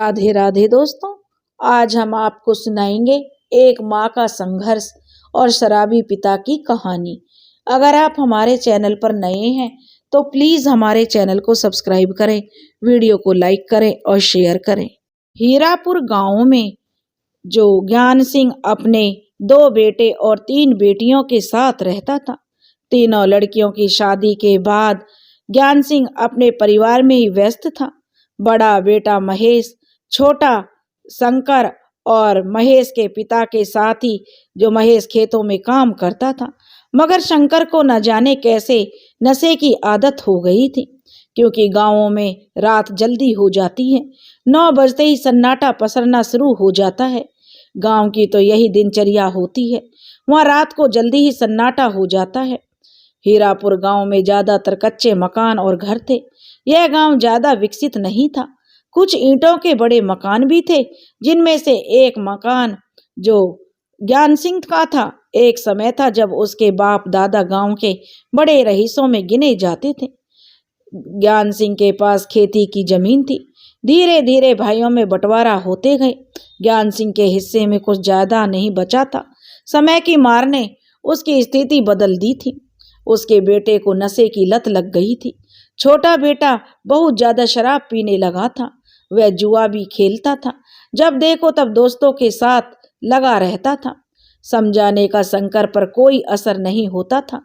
राधे राधे दोस्तों। आज हम आपको सुनाएंगे एक माँ का संघर्ष और शराबी पिता की कहानी। अगर आप हमारे चैनल पर नए हैं तो प्लीज हमारे चैनल को सब्सक्राइब करें, वीडियो को लाइक करें और शेयर करें। हीरापुर गांव में जो ज्ञान सिंह अपने 2 बेटे और 3 बेटियों के साथ रहता था। तीनों लड़कियों की शादी के बाद ज्ञान सिंह अपने परिवार में ही व्यस्त था। बड़ा बेटा महेश, छोटा शंकर और महेश के पिता के साथ ही जो महेश खेतों में काम करता था। मगर शंकर को न जाने कैसे नशे की आदत हो गई थी, क्योंकि गांवों में रात जल्दी हो जाती है। 9 बजते ही सन्नाटा पसरना शुरू हो जाता है। गांव की तो यही दिनचर्या होती है, वहां रात को जल्दी ही सन्नाटा हो जाता है। हीरापुर गांव में ज्यादातर कच्चे मकान और घर थे। यह गांव ज्यादा विकसित नहीं था। कुछ ईंटों के बड़े मकान भी थे, जिनमें से एक मकान जो ज्ञान सिंह का था। एक समय था जब उसके बाप दादा गांव के बड़े रईसों में गिने जाते थे। ज्ञान सिंह के पास खेती की जमीन थी। धीरे धीरे भाइयों में बंटवारा होते गए। ज्ञान सिंह के हिस्से में कुछ ज्यादा नहीं बचा था। समय की मार ने उसकी स्थिति बदल दी थी। उसके बेटे को नशे की लत लग गई थी। छोटा बेटा बहुत ज्यादा शराब पीने लगा था। वह जुआ भी खेलता था। जब देखो तब दोस्तों के साथ लगा रहता था। समझाने का शंकर पर कोई असर नहीं होता था।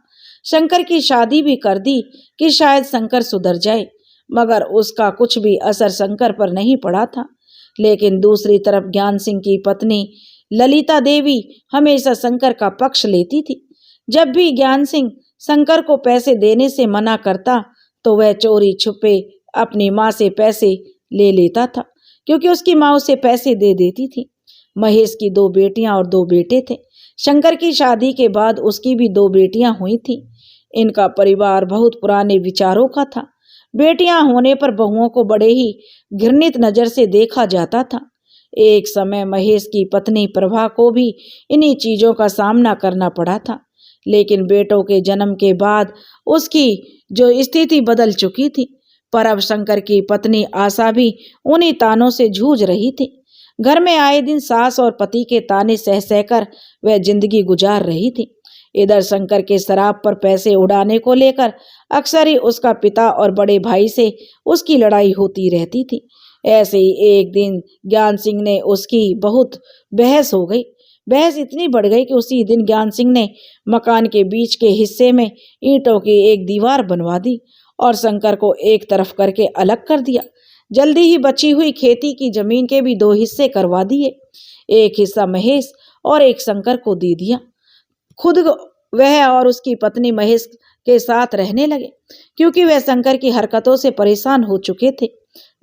शंकर की शादी भी कर दी कि शायद शंकर सुधर जाए, मगर उसका कुछ भी असर शंकर पर नहीं पड़ा था। लेकिन दूसरी तरफ ज्ञान सिंह की पत्नी ललिता देवी हमेशा शंकर का पक्ष लेती थी। जब भी ज्ञान सिंह शंकर को पैसे देने से मना करता तो वह चोरी छुपे अपनी माँ से पैसे ले लेता था, क्योंकि उसकी माँ उसे पैसे दे देती थी। महेश की 2 बेटियां और 2 बेटे थे। शंकर की शादी के बाद उसकी भी 2 बेटियां हुई थी। इनका परिवार बहुत पुराने विचारों का था। बेटियां होने पर बहुओं को बड़े ही घृणित नजर से देखा जाता था। एक समय महेश की पत्नी प्रभा को भी इन्हीं चीजों का सामना करना पड़ा था। लेकिन बेटों के जन्म के बाद उसकी जो स्थिति बदल चुकी थी। पर अब शंकर की पत्नी आशा भी उन्हीं तानों से जूझ रही थी। घर में आए दिन सास और पति के ताने सह सहकर वह जिंदगी गुजार रही थी। इधर शंकर के शराब पर पैसे उड़ाने को लेकर अक्सर ही उसका पिता और बड़े भाई से उसकी लड़ाई होती रहती थी। ऐसे ही एक दिन ज्ञान सिंह ने उसकी बहुत बहस हो गई। बहस इतनी बढ़ गई कि उसी दिन ज्ञान सिंह ने मकान के बीच के हिस्से में ईंटों की एक दीवार बनवा दी और शंकर को एक तरफ करके अलग कर दिया। जल्दी ही बची हुई खेती की जमीन के भी 2 हिस्से करवा दिए। एक हिस्सा महेश और एक शंकर को दे दिया। खुद वह और उसकी पत्नी महेश के साथ रहने लगे, क्योंकि वह शंकर की हरकतों से परेशान हो चुके थे।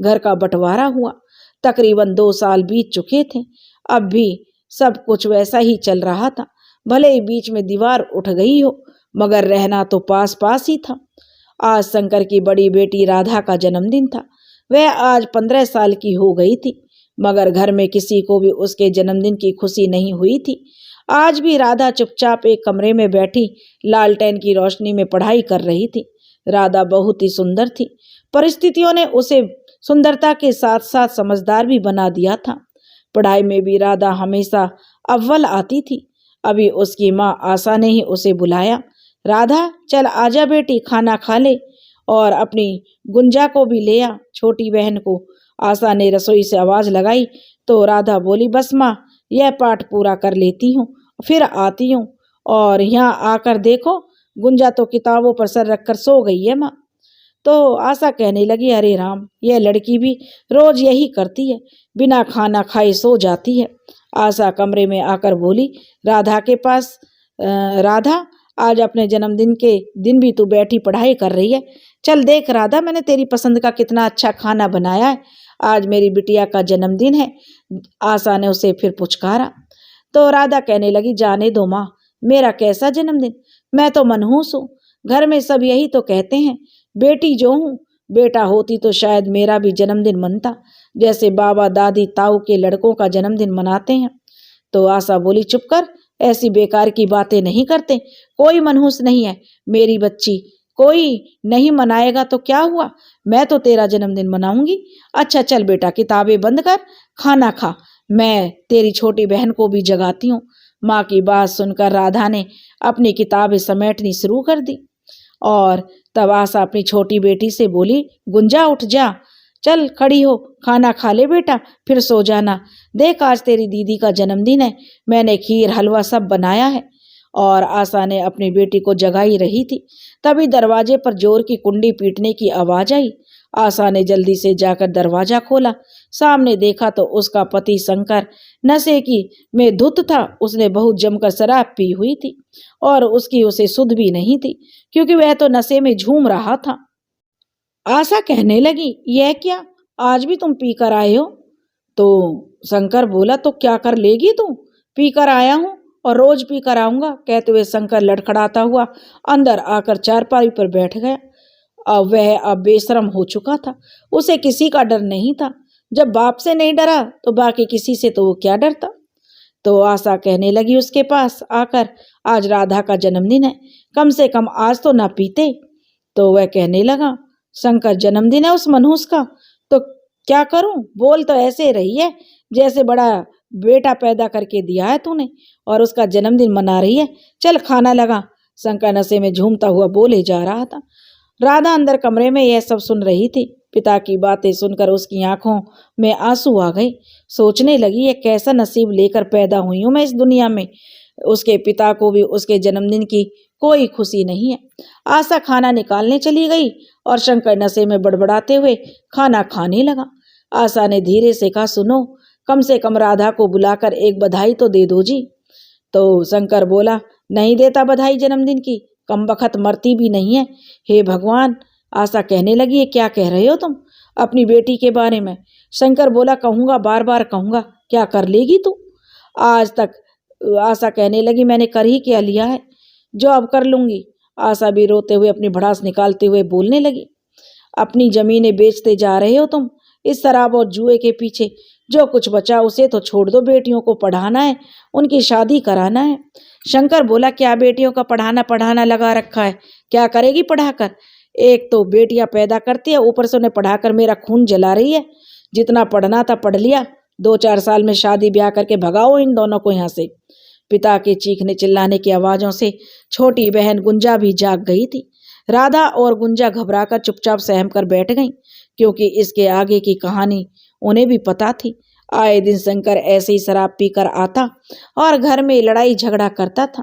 घर का बंटवारा हुआ। तकरीबन 2 साल बीत चुके थे। अब भी सब कुछ वैसा ही चल रहा था। भले ही बीच में दीवार उठ गई हो, मगर रहना तो पास पास ही था। आज शंकर की बड़ी बेटी राधा का जन्मदिन था। वह आज 15 साल की हो गई थी, मगर घर में किसी को भी उसके जन्मदिन की खुशी नहीं हुई थी। आज भी राधा चुपचाप एक कमरे में बैठी लालटेन की रोशनी में पढ़ाई कर रही थी। राधा बहुत ही सुंदर थी। परिस्थितियों ने उसे सुंदरता के साथ साथ समझदार भी बना दिया था। पढ़ाई में भी राधा हमेशा अव्वल आती थी। अभी उसकी माँ आशा ने ही उसे बुलाया। राधा, चल आजा बेटी, खाना खा ले और अपनी गुंजा को भी ले आ, छोटी बहन को। आशा ने रसोई से आवाज लगाई तो राधा बोली, बस माँ, यह पाठ पूरा कर लेती हूँ, फिर आती हूँ। और यहाँ आकर देखो, गुंजा तो किताबों पर सर रखकर सो गई है माँ। तो आशा कहने लगी, अरे राम, यह लड़की भी रोज यही करती है, बिना खाना खाए सो जाती है। आशा कमरे में आकर बोली राधा के पास, राधा, आज अपने जन्मदिन के दिन भी तू बैठी पढ़ाई कर रही है। चल देख राधा, मैंने तेरी पसंद का कितना अच्छा खाना बनाया है। आज मेरी बिटिया का जन्मदिन है। आशा ने उसे फिर पुचकारा तो राधा कहने लगी, जाने दो माँ, मेरा कैसा जन्मदिन, मैं तो मनहूस हूँ। घर में सब यही तो कहते हैं, बेटी जो हूँ, बेटा होती तो शायद मेरा भी जन्मदिन मनता, जैसे बाबा दादी ताऊ के लड़कों का जन्मदिन मनाते हैं। तो आशा बोली, चुप कर, ऐसी बेकार की बातें नहीं करते, कोई मनहूस नहीं है। मेरी बच्ची कोई नहीं मनाएगा तो क्या हुआ, मैं तो तेरा जन्मदिन मनाऊंगी। अच्छा चल बेटा, किताबें बंद कर, खाना खा, मैं तेरी छोटी बहन को भी जगाती हूँ। माँ की बात सुनकर राधा ने अपनी किताबें समेटनी शुरू कर दी और तब आशा अपनी छोटी बेटी से बोली, गुंजा उठ जा, चल खड़ी हो, खाना खा ले बेटा, फिर सो जाना। देख आज तेरी दीदी का जन्मदिन है, मैंने खीर हलवा सब बनाया है। और आशा ने अपनी बेटी को जगा ही रही थी, तभी दरवाजे पर जोर की कुंडी पीटने की आवाज आई। आशा ने जल्दी से जाकर दरवाजा खोला, सामने देखा तो उसका पति शंकर नशे की में धुत था। उसने बहुत जमकर शराब पी हुई थी और उसकी उसे सुध भी नहीं थी, क्योंकि वह तो नशे में झूम रहा था। आशा कहने लगी, यह क्या, आज भी तुम पी कर आए हो? तो शंकर बोला, तो क्या कर लेगी तू, पी कर आया हूं और रोज पी कर आऊंगा। कहते हुए शंकर लड़खड़ाता हुआ अंदर आकर चारपाई पर बैठ गया। अब वह बेशरम हो चुका था, उसे किसी का डर नहीं था। जब बाप से नहीं डरा तो बाकी किसी से तो वो क्या डरता। तो आशा कहने लगी उसके पास आकर, आज राधा का जन्मदिन है, कम से कम आज तो ना पीते। तो वह कहने लगा, शंकर जन्मदिन है उस मनहूस का, तो क्या करूं, बोल तो ऐसे रही है जैसे बड़ा बेटा पैदा करके दिया है तूने और उसका जन्मदिन मना रही है, चल खाना लगा। शंकर नशे में झूमता हुआ बोले जा रहा था। राधा अंदर कमरे में यह सब सुन रही थी। पिता की बातें सुनकर उसकी आंखों में आंसू आ गए। सोचने लगी, ये कैसा नसीब लेकर पैदा हुई हूं मैं इस दुनिया में। उसके पिता को भी उसके जन्मदिन की कोई खुशी नहीं है। आशा खाना निकालने चली गई और शंकर नशे में बड़बड़ाते हुए खाना खाने लगा। आशा ने धीरे से कहा, सुनो, कम से कम राधा को बुलाकर एक बधाई तो दे दो जी। तो शंकर बोला, नहीं देता बधाई जन्मदिन की, कम बखत मरती भी नहीं है। हे भगवान। आशा कहने लगी, ये क्या कह रहे हो तुम अपनी बेटी के बारे में? शंकर बोला, कहूंगा, बार बार कहूंगा, क्या कर लेगी तू? आज तक आशा कहने लगी, मैंने कर ही क्या लिया है जो अब कर लूंगी। आशा भी रोते हुए अपनी भड़ास निकालते हुए बोलने लगी, अपनी जमीनें बेचते जा रहे हो तुम इस शराब और जुए के पीछे। जो कुछ बचा उसे तो छोड़ दो, बेटियों को पढ़ाना है, उनकी शादी कराना है। शंकर बोला, क्या बेटियों का पढ़ाना लगा रखा है, क्या करेगी पढ़ाकर? एक तो बेटियां पैदा करती है, ऊपर से उन्हें पढ़ाकर मेरा खून जला रही है। जितना पढ़ना था पढ़ लिया, 2-4 साल में शादी ब्याह करके भगाओ इन दोनों को यहाँ से। पिता के चीखने चिल्लाने की आवाजों से छोटी बहन गुंजा भी जाग गई थी। राधा और गुंजा घबराकर चुपचाप सहम कर बैठ गईं, क्योंकि इसके आगे की कहानी उन्हें भी पता थी। आए दिन शंकर ऐसे ही शराब पीकर आता और घर में लड़ाई झगड़ा करता था।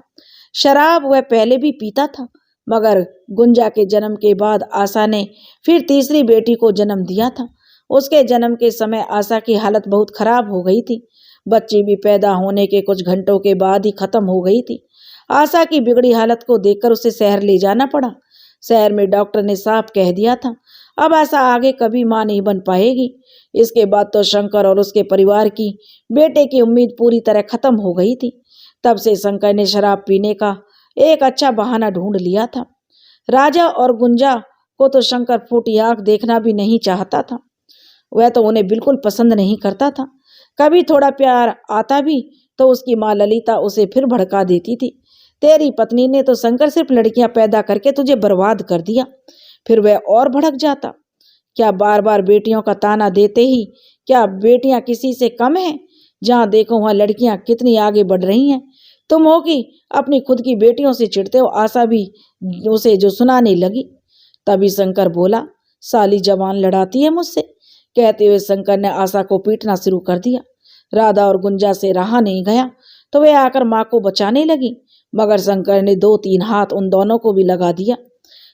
शराब वह पहले भी पीता था, मगर गुंजा के जन्म के बाद आशा ने फिर तीसरी बेटी को जन्म दिया था। उसके जन्म के समय आशा की हालत बहुत खराब हो गई थी। बच्ची भी पैदा होने के कुछ घंटों के बाद ही खत्म हो गई थी। आशा की बिगड़ी हालत को देखकर उसे शहर ले जाना पड़ा। शहर में डॉक्टर ने साफ कह दिया था, अब आशा आगे कभी मां नहीं बन पाएगी। इसके बाद तो शंकर और उसके परिवार की बेटे की उम्मीद पूरी तरह खत्म हो गई थी। तब से शंकर ने शराब पीने का एक अच्छा बहाना ढूंढ लिया था। राजा और गुंजा को तो शंकर फूटी आंख देखना भी नहीं चाहता था। वह तो उन्हें बिल्कुल पसंद नहीं करता था। कभी थोड़ा प्यार आता भी तो उसकी माँ ललिता उसे फिर भड़का देती थी, तेरी पत्नी ने तो शंकर सिर्फ लड़कियां पैदा करके तुझे बर्बाद कर दिया। फिर वह और भड़क जाता, क्या बार बार बेटियों का ताना देते ही क्या बेटियां किसी से कम हैं? जहां देखो वहां लड़कियां कितनी आगे बढ़ रही हैं। तुम हो कि अपनी खुद की बेटियों से चिढ़ते हो। आशा भी उसे जो सुनाने लगी। तभी शंकर बोला, साली जवान लड़ाती है मुझसे। कहते हुए शंकर ने आशा को पीटना शुरू कर दिया। राधा और गुंजा से रहा नहीं गया तो वे आकर माँ को बचाने लगी, मगर शंकर ने 2-3 हाथ उन दोनों को भी लगा दिया।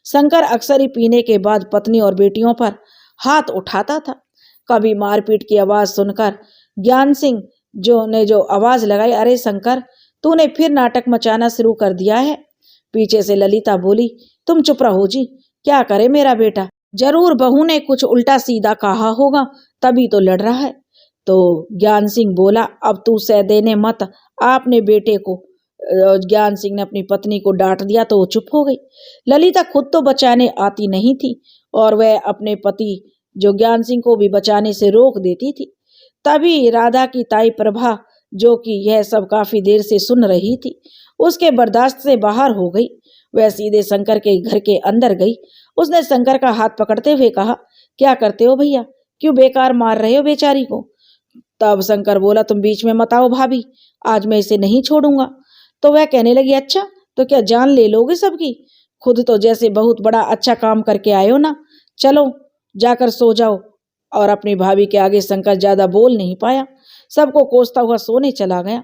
शंकर अक्सर ही पीने के बाद पत्नी और बेटियों पर हाथ उठाता था। कभी मारपीट की आवाज सुनकर ज्ञान सिंह जो आवाज लगाई, अरे शंकर, तूने फिर नाटक मचाना शुरू कर दिया है। पीछे से ललिता बोली, तुम चुप रहो जी, क्या करे मेरा बेटा, जरूर बहू ने कुछ उल्टा सीधा कहा होगा तभी तो लड़ रहा है। तो ज्ञान सिंह बोला, अब तू सह देने मत आपने बेटे को। ज्ञान सिंह ने अपनी पत्नी को डांट दिया तो वो चुप हो गई। ललिता खुद तो बचाने आती नहीं थी और वह अपने पति जो ज्ञान सिंह को भी बचाने से रोक देती थी। तभी राधा की ताई प्रभा, जो कि यह सब काफी देर से सुन रही थी, उसके बर्दाश्त से बाहर हो गई। वह सीधे शंकर के घर के अंदर गई। उसने शंकर का हाथ पकड़ते हुए कहा, क्या करते हो भैया, क्यों बेकार मार रहे हो बेचारी को। तब शंकर बोला, तुम बीच में मत आओ भाभी, आज मैं इसे नहीं छोड़ूंगा। तो वह कहने लगी, अच्छा तो क्या जान ले लोगे सबकी, खुद तो जैसे बहुत बड़ा अच्छा काम करके आए हो ना, चलो जाकर सो जाओ। और अपनी भाभी के आगे शंकर ज्यादा बोल नहीं पाया, सबको कोसता हुआ सोने चला गया।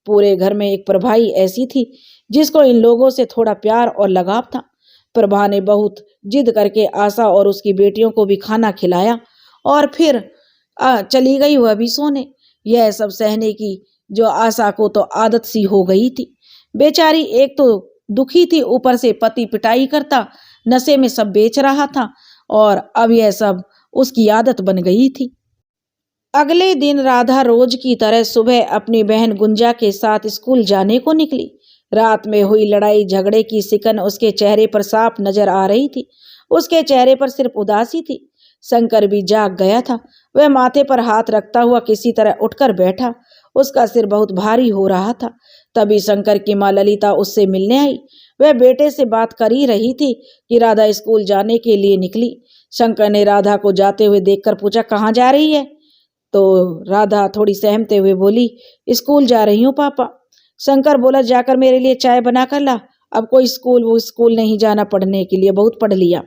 पूरे घर में एक प्रभाई ऐसी थी जिसको इन लोगों से थोड़ा प्यार और लगाव था। प्रभा ने बहुत जिद करके आशा और उसकी बेटियों को भी खाना खिलाया और फिर चली गई वह भी सोने। यह सब सहने की जो आशा को तो आदत सी हो गई थी। बेचारी एक तो दुखी थी, ऊपर से पति पिटाई करता, नशे में सब बेच रहा था और अब यह सब उसकी आदत बन गई थी। अगले दिन राधा रोज की तरह सुबह अपनी बहन गुंजा के साथ स्कूल जाने को निकली। रात में हुई लड़ाई झगड़े की सिकन उसके चेहरे पर साफ नजर आ रही थी। उसके चेहरे पर सिर्फ उदासी थी। शंकर भी जाग गया था। वह माथे पर हाथ रखता हुआ किसी तरह उठकर बैठा। उसका सिर बहुत भारी हो रहा था। तभी शंकर की माँ ललिता उससे मिलने आई। वह बेटे से बात कर ही रही थी कि राधा स्कूल जाने के लिए निकली। शंकर ने राधा को जाते हुए देखकर पूछा, कहाँ जा रही है। तो राधा थोड़ी सहमते हुए बोली, स्कूल जा रही हूँ पापा। शंकर बोला, जाकर मेरे लिए चाय बना कर ला, अब कोई स्कूल नहीं जाना पढ़ने के लिए, बहुत पढ़ लिया।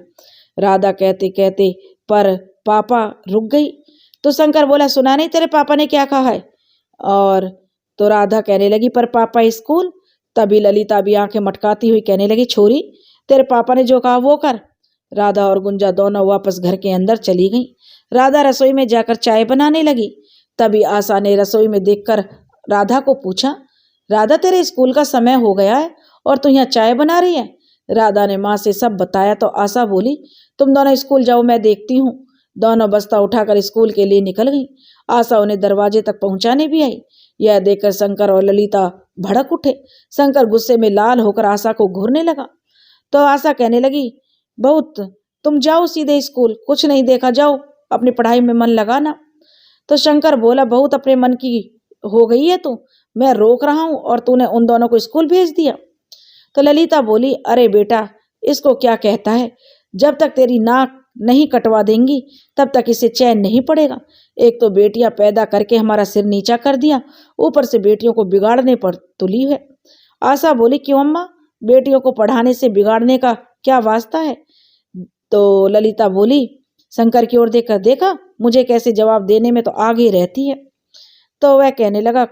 राधा कहते कहते पर पापा रुक गई। तो शंकर बोला, सुना नहीं तेरे पापा ने क्या कहा है। और तो राधा कहने लगी, पर पापा स्कूल। तभी ललिता भी आंखें मटकाती हुई कहने लगी, छोरी तेरे पापा ने जो कहा वो कर। राधा और गुंजा दोनों वापस घर के अंदर चली गईं। राधा रसोई में जाकर चाय बनाने लगी। तभी आशा ने रसोई में देखकर राधा को पूछा, राधा तेरे स्कूल का समय हो गया है और तू यहाँ चाय बना रही है। राधा ने माँ से सब बताया तो आशा बोली, तुम दोनों स्कूल जाओ, मैं देखती हूँ। दोनों बस्ता उठाकर स्कूल के लिए निकल गई। आशा उन्हें दरवाजे तक पहुंचाने भी आई। यह देखकर शंकर और ललिता भड़क उठे। शंकर गुस्से में लाल होकर आशा को घूरने लगा। तो आशा कहने लगी, बहुत तुम जाओ सीधे स्कूल, कुछ नहीं देखा, जाओ अपनी पढ़ाई में मन लगाना। तो शंकर बोला, बहुत अपने मन की हो गई है तू, मैं रोक रहा हूं और तूने उन दोनों को स्कूल भेज दिया। तो ललिता बोली, अरे बेटा इसको क्या कहता है, जब तक तेरी नाक नहीं कटवा देंगी तब तक इसे चैन नहीं पड़ेगा। एक तो बेटियां पैदा करके हमारा सिर नीचा कर दिया, ऊपर से बेटियों को बिगाड़ने पर तुली है। आशा बोली, क्यों अम्मा, बेटियों को पढ़ाने से बिगाड़ने का क्या वास्ता है। तो ललिता बोली, शंकर की ओर देखकर देखा मुझे कैसे जवाब देने में तो आगे रहती है। तो वह कहने लगा,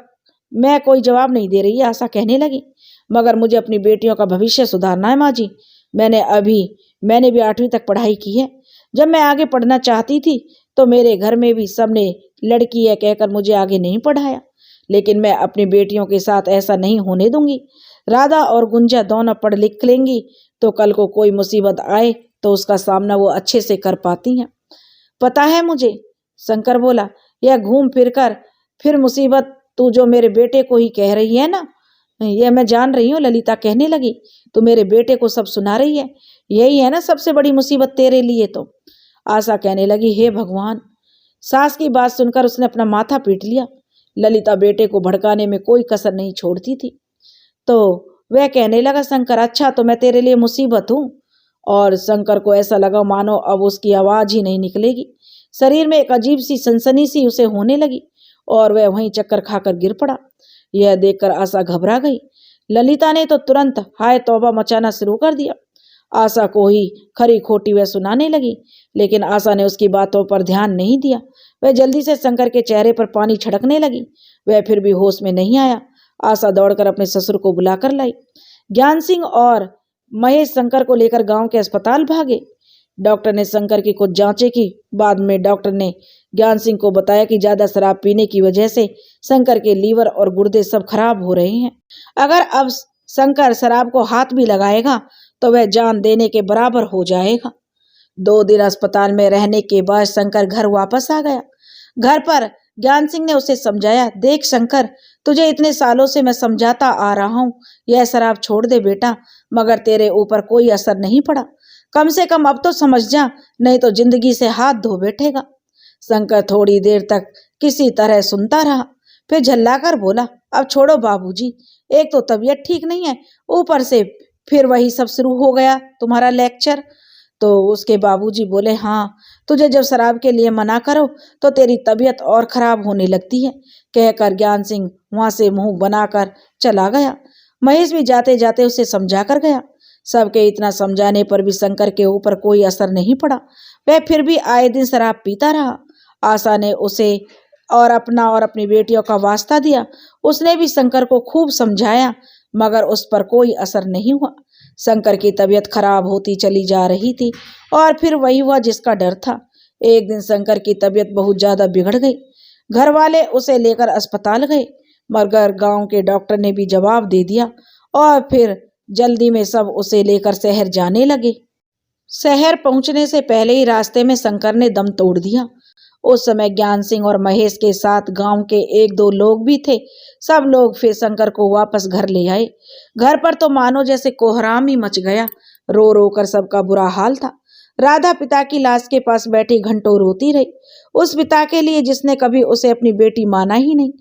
मैं कोई जवाब नहीं दे रही, आशा कहने लगी, मगर मुझे अपनी बेटियों का भविष्य सुधारना है माँ जी। मैंने भी 8वीं तक पढ़ाई की है। जब मैं आगे पढ़ना चाहती थी तो मेरे घर में भी सबने लड़की है कहकर मुझे आगे नहीं पढ़ाया, लेकिन मैं अपनी बेटियों के साथ ऐसा नहीं होने दूंगी। राधा और गुंजा दोनों पढ़ लिख लेंगी तो कल को कोई मुसीबत आए तो उसका सामना वो अच्छे से कर पाती हैं। पता है मुझे, शंकर बोला, यह घूम फिर कर फिर मुसीबत तू जो मेरे बेटे को ही कह रही है ना, यह मैं जान रही हूँ। ललिता कहने लगी, तू मेरे बेटे को सब सुना रही है, यही है ना सबसे बड़ी मुसीबत तेरे लिए। तो आशा कहने लगी, हे भगवान। सास की बात सुनकर उसने अपना माथा पीट लिया। ललिता बेटे को भड़काने में कोई कसर नहीं छोड़ती थी। तो वह कहने लगा, शंकर अच्छा तो मैं तेरे लिए मुसीबत हूँ। और शंकर को ऐसा लगा मानो अब उसकी आवाज ही नहीं निकलेगी। शरीर में एक अजीब सी सनसनी सी उसे होने लगी और वह वहीं चक्कर खाकर गिर पड़ा। यह देखकर आशा घबरा गई। ललिता ने तो तुरंत हाय तौबा मचाना शुरू कर दिया। आशा को ही खरी खोटी वह सुनाने लगी, लेकिन आशा ने उसकी बातों पर ध्यान नहीं दिया। वह जल्दी से शंकर के चेहरे पर पानी छिड़कने लगी। वह फिर भी होश में नहीं आया। आशा दौड़कर अपने ससुर को बुलाकर लाई। ज्ञान सिंह और महेश शंकर को लेकर गांव के अस्पताल भागे। डॉक्टर ने शंकर की कुछ जांचें की। बाद में डॉक्टर ने ज्ञान सिंह को बताया कि ज्यादा शराब पीने की वजह से शंकर के लीवर और गुर्दे सब खराब हो रहे हैं। अगर अब शंकर शराब को हाथ भी लगाएगा तो वह जान देने के बराबर हो जाएगा। 2 दिन अस्पताल में रहने के बाद शंकर घर वापस आ गया। घर पर ज्ञान सिंह ने उसे समझाया, देख शंकर, तुझे इतने सालों से मैं समझाता आ रहा हूँ, यह शराब छोड़ दे बेटा, मगर तेरे ऊपर कोई असर नहीं पड़ा। कम से कम अब तो समझ जा, नहीं तो जिंदगी से हाथ धो बैठेगा। शंकर थोड़ी देर तक किसी तरह सुनता रहा, फिर झल्लाकर बोला, अब छोड़ो बाबूजी, एक तो तबीयत ठीक नहीं है, ऊपर से फिर वही सब शुरू हो गया तुम्हारा लेक्चर। तो उसके बाबूजी बोले, हाँ, तुझे जब शराब के लिए मना करो तो तेरी तबीयत और खराब होने लगती है। कहकर ज्ञान सिंह वहां से मुंह बनाकर चला गया। महेश भी जाते जाते उसे समझा कर गया। सबके इतना समझाने पर भी शंकर के ऊपर कोई असर नहीं पड़ा। वह फिर भी आए दिन शराब पीता रहा। आशा ने उसे और अपना और अपनी बेटियों का वास्ता दिया। उसने भी शंकर को खूब समझाया, मगर उस पर कोई असर नहीं हुआ। शंकर की तबीयत खराब होती चली जा रही थी और फिर वही हुआ जिसका डर था। एक दिन शंकर की तबीयत बहुत ज्यादा बिगड़ गई। घर वाले उसे लेकर अस्पताल गए, मगर गांव के डॉक्टर ने भी जवाब दे दिया और फिर जल्दी में सब उसे लेकर शहर जाने लगे। शहर पहुंचने से पहले ही रास्ते में शंकर ने दम तोड़ दिया। उस समय ज्ञान सिंह और महेश के साथ गांव के एक दो लोग भी थे। सब लोग फिर शंकर को वापस घर ले आए। घर पर तो मानो जैसे कोहराम ही मच गया। रो रो कर सबका बुरा हाल था। राधा पिता की लाश के पास बैठी घंटों रोती रही। उस पिता के लिए जिसने कभी उसे अपनी बेटी माना ही नहीं,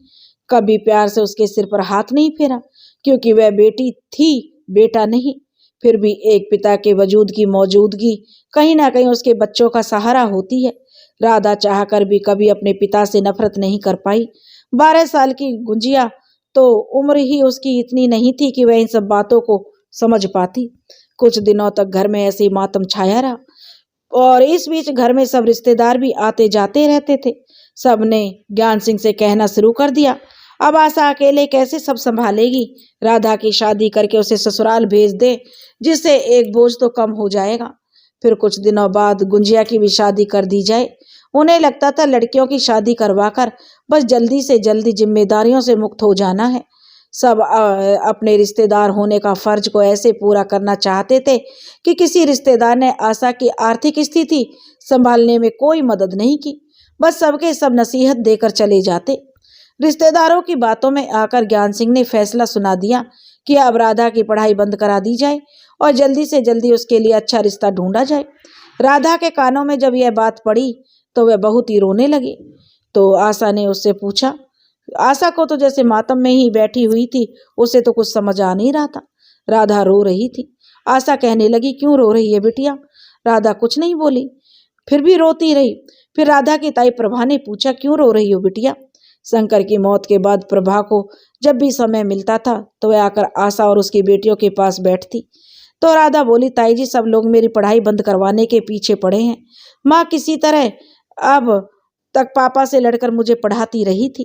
कभी प्यार से उसके सिर पर हाथ नहीं फेरा, क्योंकि वह बेटी थी, बेटा नहीं। फिर भी एक पिता के वजूद की मौजूदगी कहीं ना कहीं उसके बच्चों का सहारा होती है। राधा चाहकर भी कभी अपने पिता से नफरत नहीं कर पाई। 12 साल की गुंजिया तो उम्र ही उसकी इतनी नहीं थी कि वह इन सब बातों को समझ पाती। कुछ दिनों तक घर में ऐसे ही मातम छाया रहा और इस बीच घर में सब रिश्तेदार भी आते जाते रहते थे। सब ने ज्ञान सिंह से कहना शुरू कर दिया, अब आशा अकेले कैसे सब संभालेगी। राधा की शादी करके उसे ससुराल भेज दे, जिससे एक बोझ तो कम हो जाएगा। फिर कुछ दिनों बाद गुंजिया की भी शादी कर दी जाए। उन्हें लगता था लड़कियों की शादी करवाकर बस जल्दी से जल्दी जिम्मेदारियों से मुक्त हो जाना है। सब अपने रिश्तेदार होने का फर्ज को ऐसे पूरा करना चाहते थे कि किसी रिश्तेदार ने आशा की आर्थिक स्थिति संभालने में कोई मदद नहीं की। बस सबके सब नसीहत देकर चले जाते। रिश्तेदारों की बातों में आकर ज्ञान सिंह ने फैसला सुना दिया कि अब राधा की पढ़ाई बंद करा दी जाए और जल्दी से जल्दी उसके लिए अच्छा रिश्ता ढूंढा जाए। राधा के कानों में जब यह बात पड़ी तो वह बहुत ही रोने लगी। तो आशा ने उससे पूछा। आशा को तो जैसे मातम में ही बैठी हुई थी, उसे तो कुछ समझ आ नहीं रहा था। राधा रो रही थी। आशा कहने लगी, क्यों रो रही है बिटिया? राधा कुछ नहीं बोली, फिर भी रोती रही। फिर राधा की ताई प्रभा ने पूछा, क्यों रो रही हो बिटिया? शंकर की मौत के बाद प्रभा को जब भी समय मिलता था तो वह आकर आशा और उसकी बेटियों के पास बैठती। तो राधा बोली, ताई जी, सब लोग मेरी पढ़ाई बंद करवाने के पीछे पड़े हैं। माँ किसी तरह अब तक पापा से लड़कर मुझे पढ़ाती रही थी,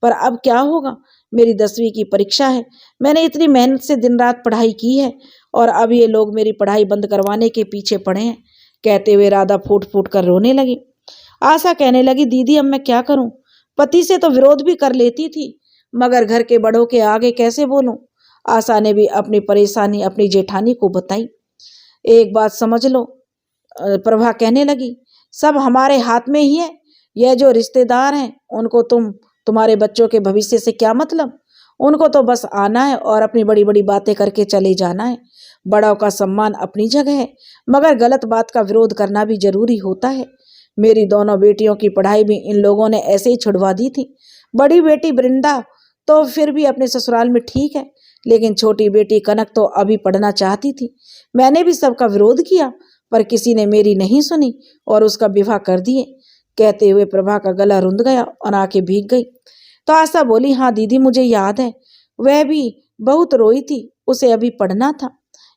पर अब क्या होगा? मेरी 10वीं की परीक्षा है। मैंने इतनी मेहनत से दिन रात पढ़ाई की है और अब ये लोग मेरी पढ़ाई बंद करवाने के पीछे पड़े हैं। कहते हुए राधा फूट फूट कर रोने लगी। आशा कहने लगी, दीदी अब मैं क्या करूं? पति से तो विरोध भी कर लेती थी, मगर घर के बड़ों के आगे कैसे बोलूं? आशा ने भी अपनी परेशानी अपनी जेठानी को बताई। एक बात समझ लो, प्रभा कहने लगी, सब हमारे हाथ में ही है। यह जो रिश्तेदार हैं उनको तुम्हारे बच्चों के भविष्य से क्या मतलब? उनको तो बस आना है और अपनी बड़ी बड़ी बातें करके चले जाना है। बड़ों का सम्मान अपनी जगह है, मगर गलत बात का विरोध करना भी जरूरी होता है। मेरी दोनों बेटियों की पढ़ाई भी इन लोगों ने ऐसे ही छुड़वा दी थी। बड़ी बेटी वृंदा तो फिर भी अपने ससुराल में ठीक है, लेकिन छोटी बेटी कनक तो अभी पढ़ना चाहती थी। मैंने भी सबका विरोध किया, पर किसी ने मेरी नहीं सुनी और उसका विवाह कर दिए। कहते हुए प्रभा का गला रुंध गया और आंखें भीग गई। तो आशा बोली, हाँ दीदी, मुझे याद है, वह भी बहुत रोई थी, उसे अभी पढ़ना था।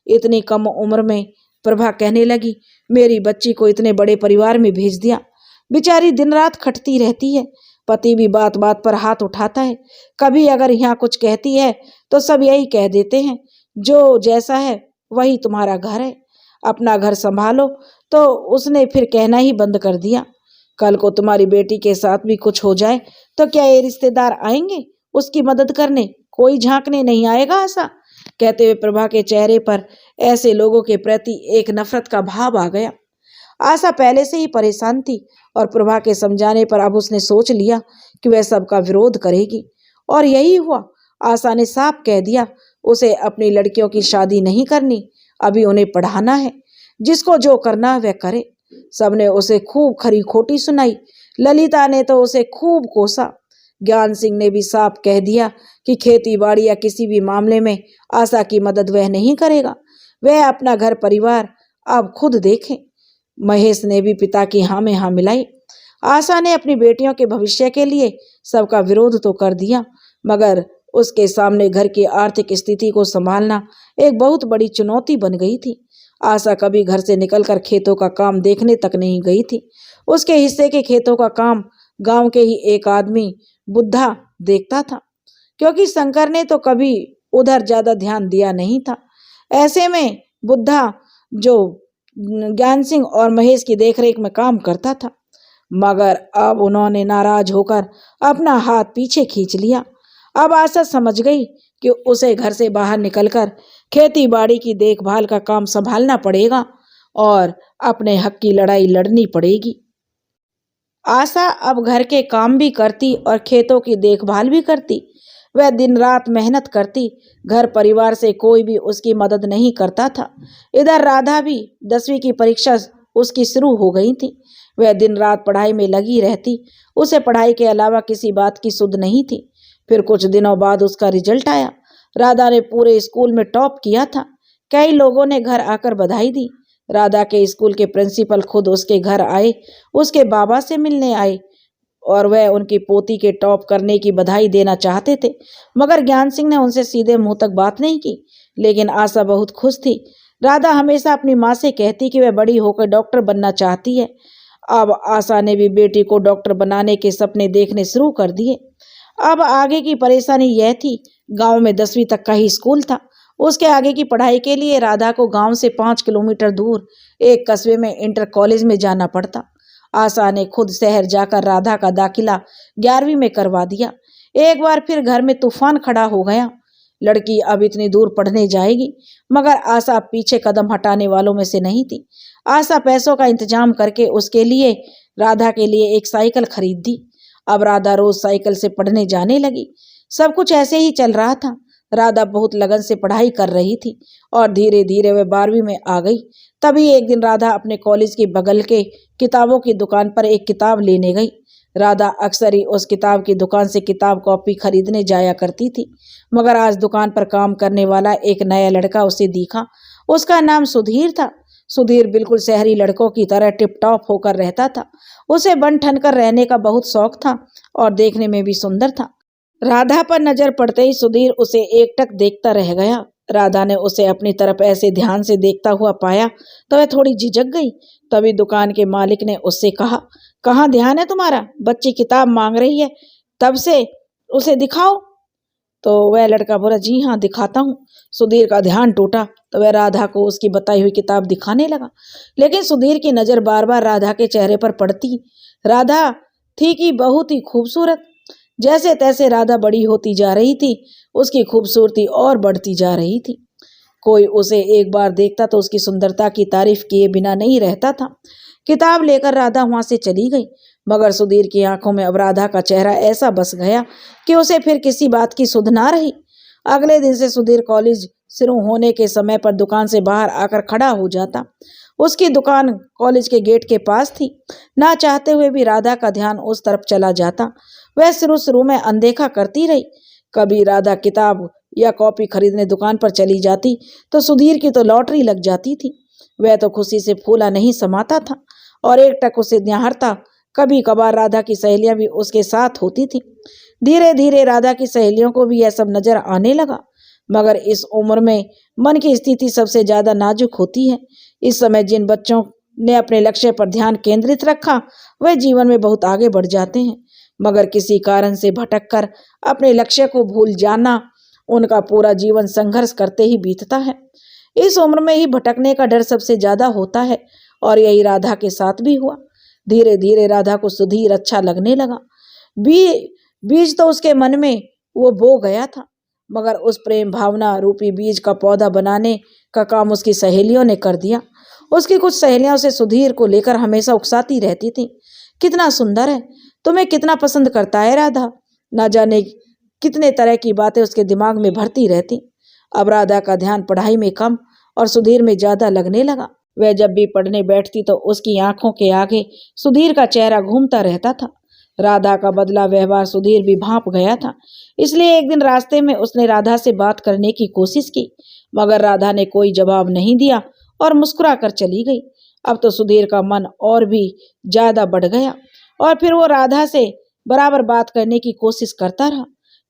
इतनी कम उम्र में प्रभा कहने लगी, मेरी बच्ची को इतने बड़े परिवार में भेज दिया। बेचारी दिन रात खटती रहती है। पति भी बात बात पर हाथ उठाता है। कभी अगर यहाँ कुछ कहती है तो सब यही कह देते हैं, जो जैसा है वही तुम्हारा घर है, अपना घर संभालो। तो उसने फिर कहना ही बंद कर दिया। कल को तुम्हारी बेटी के साथ भी कुछ हो जाए तो क्या ये रिश्तेदार आएंगे उसकी मदद करने? कोई झांकने नहीं आएगा आशा। कहते हुए प्रभा के चेहरे पर ऐसे लोगों के प्रति एक नफरत का भाव आ गया। आशा पहले से ही परेशान थी और प्रभा के समझाने पर अब उसने सोच लिया कि वह सबका विरोध करेगी, और यही हुआ। आशा ने साफ कह दिया, उसे अपनी लड़कियों की शादी नहीं करनी, अभी उन्हें पढ़ाना है। जिसको जो करना है वह करे। सबने उसे खूब खरी खोटी सुनाई। ललिता ने तो उसे खूब कोसा। ज्ञान सिंह ने भी साफ कह दिया कि खेती बाड़ी या किसी भी मामले में आशा की मदद वह नहीं करेगा। वह अपना घर परिवार अब खुद देखें। महेश ने भी पिता की हाँ में हाँ मिलाई। आशा ने अपनी बेटियों के भविष्य के लिए सबका विरोध तो कर दिया, मगर उसके सामने घर की आर्थिक स्थिति को संभालना एक बहुत बड़ी चुनौती बन गई थी। आशा कभी घर से निकलकर खेतों का काम देखने तक नहीं गई थी। उसके हिस्से के खेतों का काम गांव के ही एक आदमी बुद्धा देखता था, क्योंकि शंकर ने तो कभी उधर ज्यादा ध्यान दिया नहीं था। ऐसे में बुद्धा जो ज्ञान सिंह और महेश की देखरेख में काम करता था, मगर अब उन्होंने नाराज होकर अपना हाथ पीछे खींच लिया। अब आशा समझ गई कि उसे घर से बाहर निकलकर खेती बाड़ी की देखभाल का काम संभालना पड़ेगा और अपने हक की लड़ाई लड़नी पड़ेगी। आशा अब घर के काम भी करती और खेतों की देखभाल भी करती। वह दिन रात मेहनत करती। घर परिवार से कोई भी उसकी मदद नहीं करता था। इधर राधा भी 10वीं की परीक्षा उसकी शुरू हो गई थी। वह दिन रात पढ़ाई में लगी रहती। उसे पढ़ाई के अलावा किसी बात की सुध नहीं थी। फिर कुछ दिनों बाद उसका रिजल्ट आया। राधा ने पूरे स्कूल में टॉप किया था। कई लोगों ने घर आकर बधाई दी। राधा के स्कूल के प्रिंसिपल खुद उसके घर आए, उसके बाबा से मिलने आए और वह उनकी पोती के टॉप करने की बधाई देना चाहते थे, मगर ज्ञान सिंह ने उनसे सीधे मुंह तक बात नहीं की। लेकिन आशा बहुत खुश थी। राधा हमेशा अपनी माँ से कहती कि वह बड़ी होकर डॉक्टर बनना चाहती है। अब आशा ने भी बेटी को डॉक्टर बनाने के सपने देखने शुरू कर दिए। अब आगे की परेशानी यह थी, गांव में 10वीं तक का ही स्कूल था। उसके आगे की पढ़ाई के लिए राधा को गांव से 5 किलोमीटर दूर एक कस्बे में इंटर कॉलेज में जाना पड़ता। आशा ने खुद शहर जाकर राधा का दाखिला 11वीं में करवा दिया। एक बार फिर घर में तूफान खड़ा हो गया। लड़की अब इतनी दूर पढ़ने जाएगी, मगर आशा पीछे कदम हटाने वालों में से नहीं थी। आशा पैसों का इंतजाम करके उसके लिए राधा के लिए एक साइकिल खरीद दी। अब राधा रोज साइकिल से पढ़ने जाने लगी। सब कुछ ऐसे ही चल रहा था। राधा बहुत लगन से पढ़ाई कर रही थी और धीरे धीरे वह 12वीं में आ गई। तभी एक दिन राधा अपने कॉलेज के बगल के किताबों की दुकान पर एक किताब लेने गई। राधा अक्सर ही उस किताब की दुकान से किताब कॉपी खरीदने जाया करती थी, मगर आज दुकान पर काम करने वाला एक नया लड़का उसे दिखा। उसका नाम सुधीर था। सुधीर बिल्कुल शहरी लड़कों की तरह टिप टॉप होकर रहता था। उसे बन ठन कर रहने का बहुत शौक था और देखने में भी सुंदर था। राधा पर नजर पड़ते ही सुधीर उसे एकटक देखता रह गया। राधा ने उसे अपनी तरफ ऐसे ध्यान से देखता हुआ पाया तो वह थोड़ी झिझक गई। तभी दुकान के मालिक ने उससे कहा, कहाँ ध्यान है तुम्हारा? बच्ची किताब मांग रही है, तब से उसे दिखाओ। तो वह लड़का बोला, जी हाँ दिखाता हूँ। सुधीर का ध्यान टूटा तो वह राधा को उसकी बताई हुई किताब दिखाने लगा, लेकिन सुधीर की नजर बार बार राधा के चेहरे पर पड़ती। राधा थी कि बहुत ही खूबसूरत। जैसे तैसे राधा बड़ी होती जा रही थी, उसकी खूबसूरती और बढ़ती जा रही थी। कोई उसे एक बार देखता तो उसकी सुंदरता की तारीफ किए बिना नहीं रहता था। किताब लेकर राधा वहां से चली गई, मगर सुधीर की आंखों में अब राधा का चेहरा ऐसा बस गया कि उसे फिर किसी बात की सुध ना रही। अगले दिन से सुधीर कॉलेज शुरू होने के समय पर दुकान से बाहर आकर खड़ा हो जाता। उसकी दुकान कॉलेज के गेट के पास थी। ना चाहते हुए भी राधा का ध्यान उस तरफ चला जाता। वह शुरू में अनदेखा करती रही। कभी राधा किताब या कॉपी खरीदने दुकान पर चली जाती तो सुधीर की तो लॉटरी लग जाती थी। वह तो खुशी से फूला नहीं समाता था और एकटक उसे निहारता। कभी कभार राधा की सहेलियां भी उसके साथ होती थी। धीरे धीरे राधा की सहेलियों को भी यह सब नजर आने लगा, मगर इस उम्र में मन की स्थिति सबसे ज्यादा नाजुक होती है। इस समय जिन बच्चों ने अपने लक्ष्य पर ध्यान केंद्रित रखा वह जीवन में बहुत आगे बढ़ जाते हैं, मगर किसी कारण से भटक कर अपने लक्ष्य को भूल जाना उनका पूरा जीवन संघर्ष करते ही बीतता है। इस उम्र में ही भटकने का डर सबसे ज्यादा होता है और यही राधा के साथ भी हुआ। धीरे धीरे राधा को सुधीर अच्छा लगने लगा। बीज तो उसके मन में वो बो गया था, मगर उस प्रेम भावना रूपी बीज का पौधा बनाने का काम उसकी सहेलियों ने कर दिया। उसकी कुछ सहेलियां उसे सुधीर को लेकर हमेशा उकसाती रहती थी। कितना सुंदर है, तुम्हें कितना पसंद करता है राधा। ना जाने कितने तरह की बातें उसके दिमाग में भरती रहती। अब राधा का ध्यान पढ़ाई में कम और सुधीर में ज्यादा लगने लगा। वह जब भी पढ़ने बैठती तो उसकी आंखों के आगे सुधीर का चेहरा घूमता रहता था। राधा का बदला व्यवहार सुधीर भी भांप गया था। इसलिए एक दिन रास्ते में उसने राधा से बात करने की कोशिश की, मगर राधा ने कोई जवाब नहीं दिया और मुस्कुरा कर चली गई। अब तो सुधीर का मन और भी ज्यादा बढ़ गया और फिर वो राधा से बराबर बात करने की कोशिश करता रहा।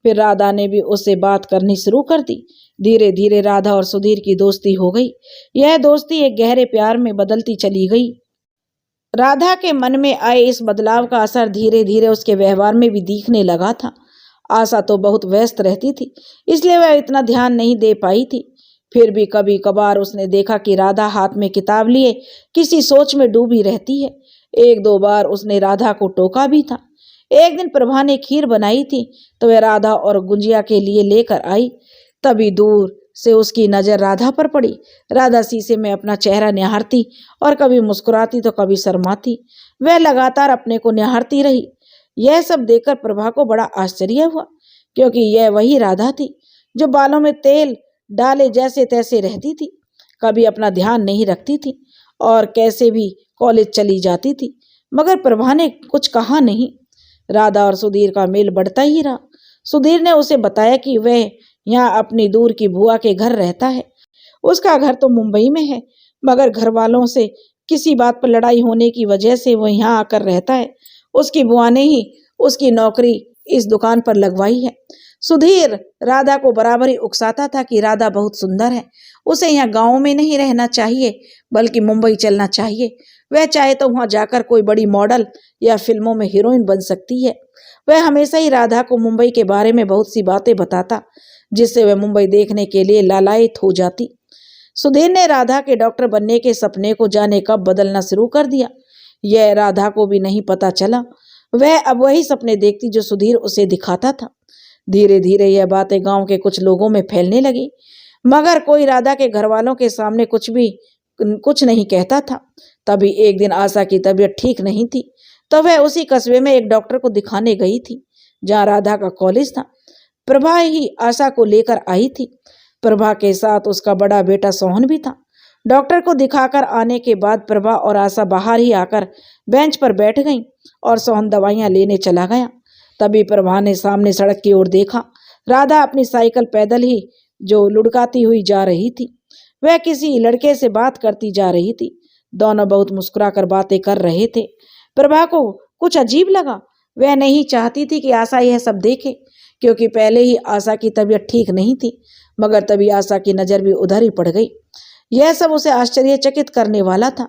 फिर राधा ने भी उससे बात करनी शुरू कर दी। धीरे धीरे राधा और सुधीर की दोस्ती हो गई। यह दोस्ती एक गहरे प्यार में बदलती चली गई। राधा के मन में आए इस बदलाव का असर धीरे धीरे उसके व्यवहार में भी दिखने लगा था। आशा तो बहुत व्यस्त रहती थी, इसलिए वह इतना ध्यान नहीं दे पाई थी। फिर भी कभी कभार उसने देखा कि राधा हाथ में किताब लिए किसी सोच में डूबी रहती है। एक दो बार उसने राधा को टोका भी था। एक दिन प्रभा ने खीर बनाई थी तो वह राधा और गुंजिया के लिए लेकर आई। तभी दूर से उसकी नजर राधा पर पड़ी। राधा शीशे में अपना चेहरा निहारती और कभी मुस्कुराती तो कभी शर्माती। वह लगातार अपने को निहारती रही। यह सब देखकर प्रभा को बड़ा आश्चर्य हुआ, क्योंकि यह वही राधा थी जो बालों में तेल डाले जैसे तैसे रहती थी, कभी अपना ध्यान नहीं रखती थी और कैसे भी कॉलेज चली जाती थी। मगर प्रभा ने कुछ कहा नहीं। राधा और सुधीर का मेल बढ़ता ही रहा। सुधीर ने उसे बताया कि वह यहाँ अपनी दूर की बुआ के घर रहता है। उसका घर तो मुंबई में है, मगर घर वालों से किसी बात पर लड़ाई होने की वजह से वह यहाँ आकर रहता है। उसकी बुआ ने ही उसकी नौकरी इस दुकान पर लगवाई है। सुधीर राधा को बराबर ही उकसाता था कि राधा बहुत सुंदर है, उसे यहाँ गांव में नहीं रहना चाहिए बल्कि मुंबई चलना चाहिए। वह चाहे तो वहां जाकर कोई बड़ी मॉडल या फिल्मों में हीरोइन बन सकती है। वह हमेशा ही राधा को मुंबई के बारे में बहुत सी बातें बताता, जिससे वह मुंबई देखने के लिए लालायित हो जाती। सुधीर ने राधा के डॉक्टर बनने के सपने को जाने कब बदलना शुरू कर दिया, यह राधा को भी नहीं पता चला। वह अब वही सपने देखती जो सुधीर उसे दिखाता था। धीरे धीरे यह बातें गांव के कुछ लोगों में फैलने लगी, मगर कोई राधा के घर वालों के सामने कुछ नहीं कहता था। तभी एक दिन आशा की तबीयत ठीक नहीं थी, तो वह उसी कस्बे में एक डॉक्टर को दिखाने गई थी जहाँ राधा का कॉलेज था। प्रभा ही आशा को लेकर आई थी। प्रभा के साथ उसका बड़ा बेटा सोहन भी था। डॉक्टर को दिखाकर आने के बाद प्रभा और आशा बाहर ही आकर बेंच पर बैठ गईं और सोहन दवाइयां लेने चला गया। तभी प्रभा ने सामने सड़क की ओर देखा। राधा अपनी साइकिल पैदल ही जो लुढ़काती हुई जा रही थी। वह किसी लड़के से बात करती जा रही थी। दोनों बहुत मुस्कुराकर बातें कर रहे थे। प्रभा को कुछ अजीब लगा। वह नहीं चाहती थी कि आशा यह सब देखे, क्योंकि पहले ही आशा की तबीयत ठीक नहीं थी। मगर तभी आशा की नजर भी उधर ही पड़ गई। यह सब उसे आश्चर्यचकित करने वाला था।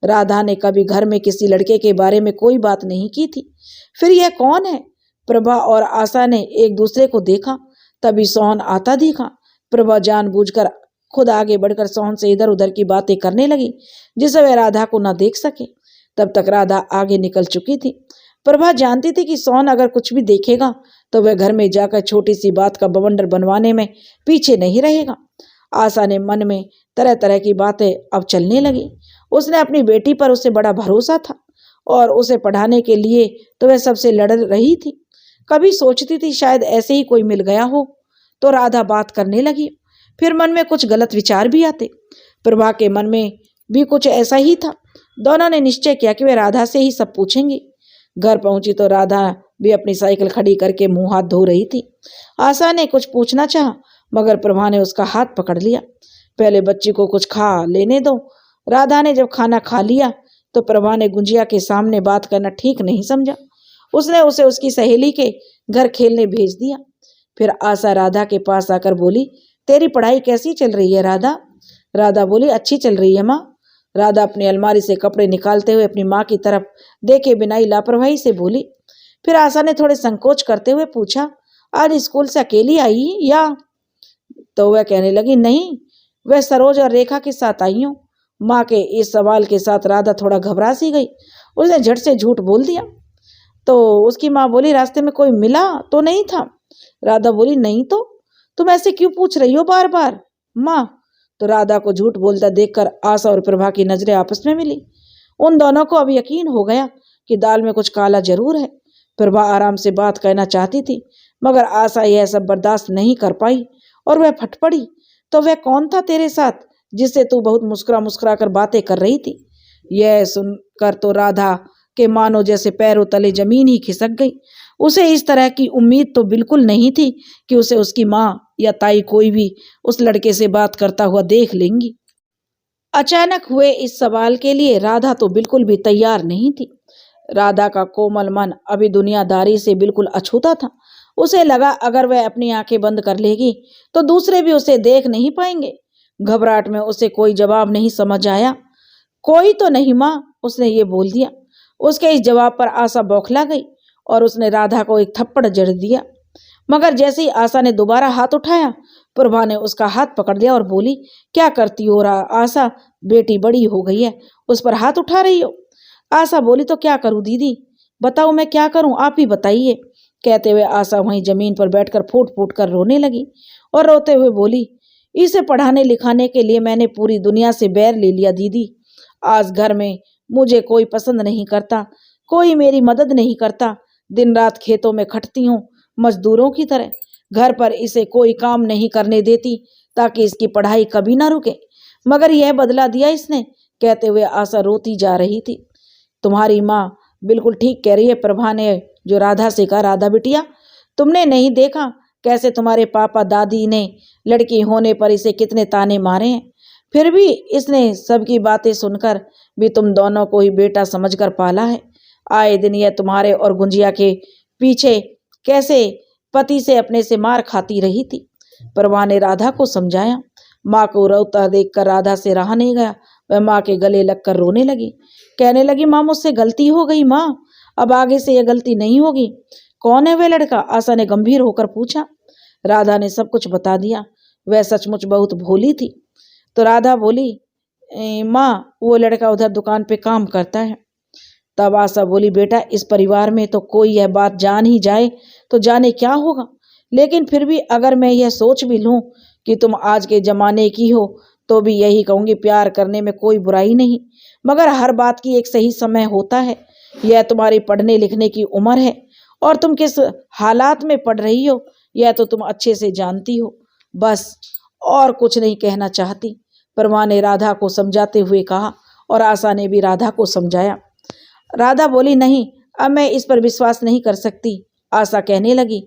राधा ने कभी घर में किसी लड़के के बारे में कोई बात नहीं की थी। फिर यह कौन है? प्रभा और आशा ने एक दूसरे को देखा। तभी सोहन आता दिखा। प्रभा जानबूझकर खुद आगे बढ़कर सोहन से इधर उधर की बातें करने लगी, जिससे वह राधा को न देख सके। तब तक राधा आगे निकल चुकी थी। प्रभा जानती थी कि सोहन अगर कुछ भी देखेगा तो वह घर में जाकर छोटी सी बात का बवंडर बनवाने में पीछे नहीं रहेगा। आशा ने मन में तरह तरह की बातें अब चलने लगी। उसने अपनी बेटी पर उसे बड़ा भरोसा था और उसे पढ़ाने के लिए तो वह सबसे लड़ रही थी। कभी सोचती थी शायद ऐसे ही कोई मिल गया हो तो राधा बात करने लगी। फिर मन में कुछ गलत विचार भी आते। प्रभा के मन में भी कुछ ऐसा ही था। दोनों ने निश्चय किया कि वे राधा से ही सब पूछेंगे। घर पहुंची तो राधा भी अपनी साइकिल खड़ी करके मुंह हाथ धो रही थी। आशा ने कुछ पूछना चाहा, मगर प्रभा ने उसका हाथ पकड़ लिया। पहले बच्ची को कुछ खा लेने दो। राधा ने जब खाना खा लिया तो प्रभा ने गुंजिया के सामने बात करना ठीक नहीं समझा। उसने उसे उसकी सहेली के घर खेलने भेज दिया। फिर आशा राधा के पास आकर बोली, तेरी पढ़ाई कैसी चल रही है राधा? राधा बोली, अच्छी चल रही है माँ। राधा अपनी अलमारी से कपड़े निकालते हुए अपनी माँ की तरफ देखे बिना ही लापरवाही से बोली। फिर आशा ने थोड़े संकोच करते हुए पूछा, आज स्कूल से अकेली आई या? तो वह कहने लगी, नहीं, वह सरोज और रेखा के साथ आई हूँ। माँ के इस सवाल के साथ राधा थोड़ा घबरा सी गई। उसने झट से झूठ बोल दिया। तो उसकी माँ बोली, रास्ते में कोई मिला तो नहीं था? राधा बोली, नहीं तो। तुम ऐसे क्यों पूछ रही हो बार बार माँ? तो राधा को झूठ बोलता देखकर आशा और प्रभा की नजरें आपस में मिली। उन दोनों को अब यकीन हो गया कि दाल में कुछ काला जरूर है। प्रभा आराम से बात कहना चाहती थी, मगर आशा यह सब बर्दाश्त नहीं कर पाई और वह फट पड़ी। तो वह कौन था तेरे साथ जिससे तू बहुत मुस्कुरा मुस्कुरा कर बातें कर रही थी? यह सुनकर तो राधा कि मानो जैसे पैरों तले जमीन ही खिसक गई। उसे इस तरह की उम्मीद तो बिल्कुल नहीं थी कि उसे उसकी माँ या ताई कोई भी उस लड़के से बात करता हुआ देख लेंगी। अचानक हुए इस सवाल के लिए राधा तो बिल्कुल भी तैयार नहीं थी। राधा का कोमल मन अभी दुनियादारी से बिल्कुल अछूता था। उसे लगा अगर वह अपनी आंखें बंद कर लेगी तो दूसरे भी उसे देख नहीं पाएंगे। घबराहट में उसे कोई जवाब नहीं समझ आया। कोई तो नहीं माँ, उसने ये बोल दिया। उसके इस जवाब पर आशा बौखला गई और उसने राधा को एक थप्पड़ जड़ दिया। मगर जैसे ही आशा ने दोबारा हाथ उठाया, प्रभा ने उसका हाथ पकड़ लिया और बोली, क्या करती हो आशा? बेटी बड़ी हो गई है, उस पर हाथ उठा रही हो? आशा बोली, तो क्या करूं दीदी, बताओ मैं क्या करूं, आप ही बताइए। कहते हुए आशा वहीं जमीन पर बैठकर फूट फूट कर रोने लगी और रोते हुए बोली, इसे पढ़ाने लिखाने के लिए मैंने पूरी दुनिया से बैर ले लिया दीदी। आज घर में मुझे कोई पसंद नहीं करता, कोई मेरी मदद नहीं करता। दिन रात खेतों में खटती हूँ मजदूरों की तरह। घर पर इसे कोई काम नहीं करने देती ताकि इसकी पढ़ाई कभी ना रुके, मगर यह बदला दिया इसने। कहते हुए आशा रोती जा रही थी। तुम्हारी माँ बिल्कुल ठीक कह रही है, प्रभा ने जो राधा से कहा। राधा बिटिया, तुमने नहीं देखा कैसे तुम्हारे पापा दादी ने लड़की होने पर इसे कितने ताने मारे हैं? फिर भी इसने सबकी बातें सुनकर भी तुम दोनों को ही बेटा समझकर पाला है। आए दिन यह तुम्हारे और गुंजिया के पीछे कैसे पति से अपने से मार खाती रही थी। प्रभा ने राधा को समझाया। माँ को रोता देखकर राधा से रहा नहीं गया। वह माँ के गले लगकर रोने लगी। कहने लगी, माँ मुझसे गलती हो गई माँ, अब आगे से यह गलती नहीं होगी। कौन है वह लड़का? आशा ने गंभीर होकर पूछा। राधा ने सब कुछ बता दिया। वह सचमुच बहुत भोली थी। तो राधा बोली, माँ वो लड़का उधर दुकान पे काम करता है। तब आशा बोली, बेटा इस परिवार में तो कोई यह बात जान ही जाए तो जाने क्या होगा, लेकिन फिर भी अगर मैं यह सोच भी लूं कि तुम आज के जमाने की हो तो भी यही कहूंगी, प्यार करने में कोई बुराई नहीं, मगर हर बात की एक सही समय होता है। यह तुम्हारी पढ़ने लिखने की उम्र है और तुम किस हालात में पढ़ रही हो यह तो तुम अच्छे से जानती हो। बस और कुछ नहीं कहना चाहती, प्रभा ने राधा को समझाते हुए कहा और आशा ने भी राधा को समझाया। राधा बोली, नहीं अब मैं इस पर विश्वास नहीं कर सकती। आशा कहने लगी,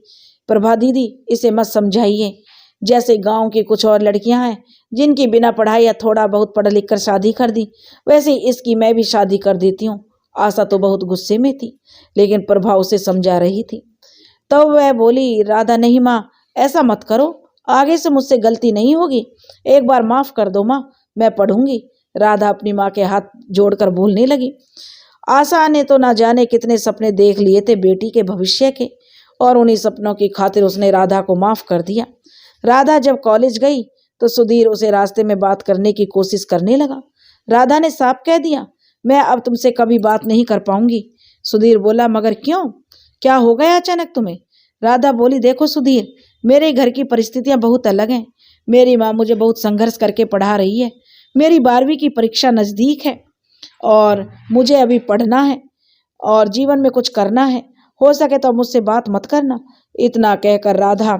प्रभा दीदी इसे मत समझाइए। जैसे गांव की कुछ और लड़कियां हैं जिनकी बिना पढ़ाई या थोड़ा बहुत पढ़ लिख कर शादी कर दी, वैसे इसकी मैं भी शादी कर देती हूँ। आशा तो बहुत गुस्से में थी, लेकिन प्रभा उसे समझा रही थी। तो वह बोली, राधा नहीं माँ, ऐसा मत करो, आगे से मुझसे गलती नहीं होगी, एक बार माफ कर दो माँ, मैं पढ़ूंगी। राधा अपनी माँ के हाथ जोड़कर बोलने लगी। आशा ने तो ना जाने कितने सपने देख लिए थे बेटी के भविष्य के, और उन्हीं सपनों की खातिर उसने राधा को माफ कर दिया। राधा जब कॉलेज गई तो सुधीर उसे रास्ते में बात करने की कोशिश करने लगा। राधा ने साफ कह दिया, मैं अब तुमसे कभी बात नहीं कर पाऊंगी। सुधीर बोला, मगर क्यों, क्या हो गया अचानक तुम्हें? राधा बोली, देखो सुधीर, मेरे घर की परिस्थितियां बहुत अलग हैं। मेरी माँ मुझे बहुत संघर्ष करके पढ़ा रही है। मेरी 12वीं की परीक्षा नज़दीक है और मुझे अभी पढ़ना है और जीवन में कुछ करना है। हो सके तो मुझसे बात मत करना। इतना कहकर राधा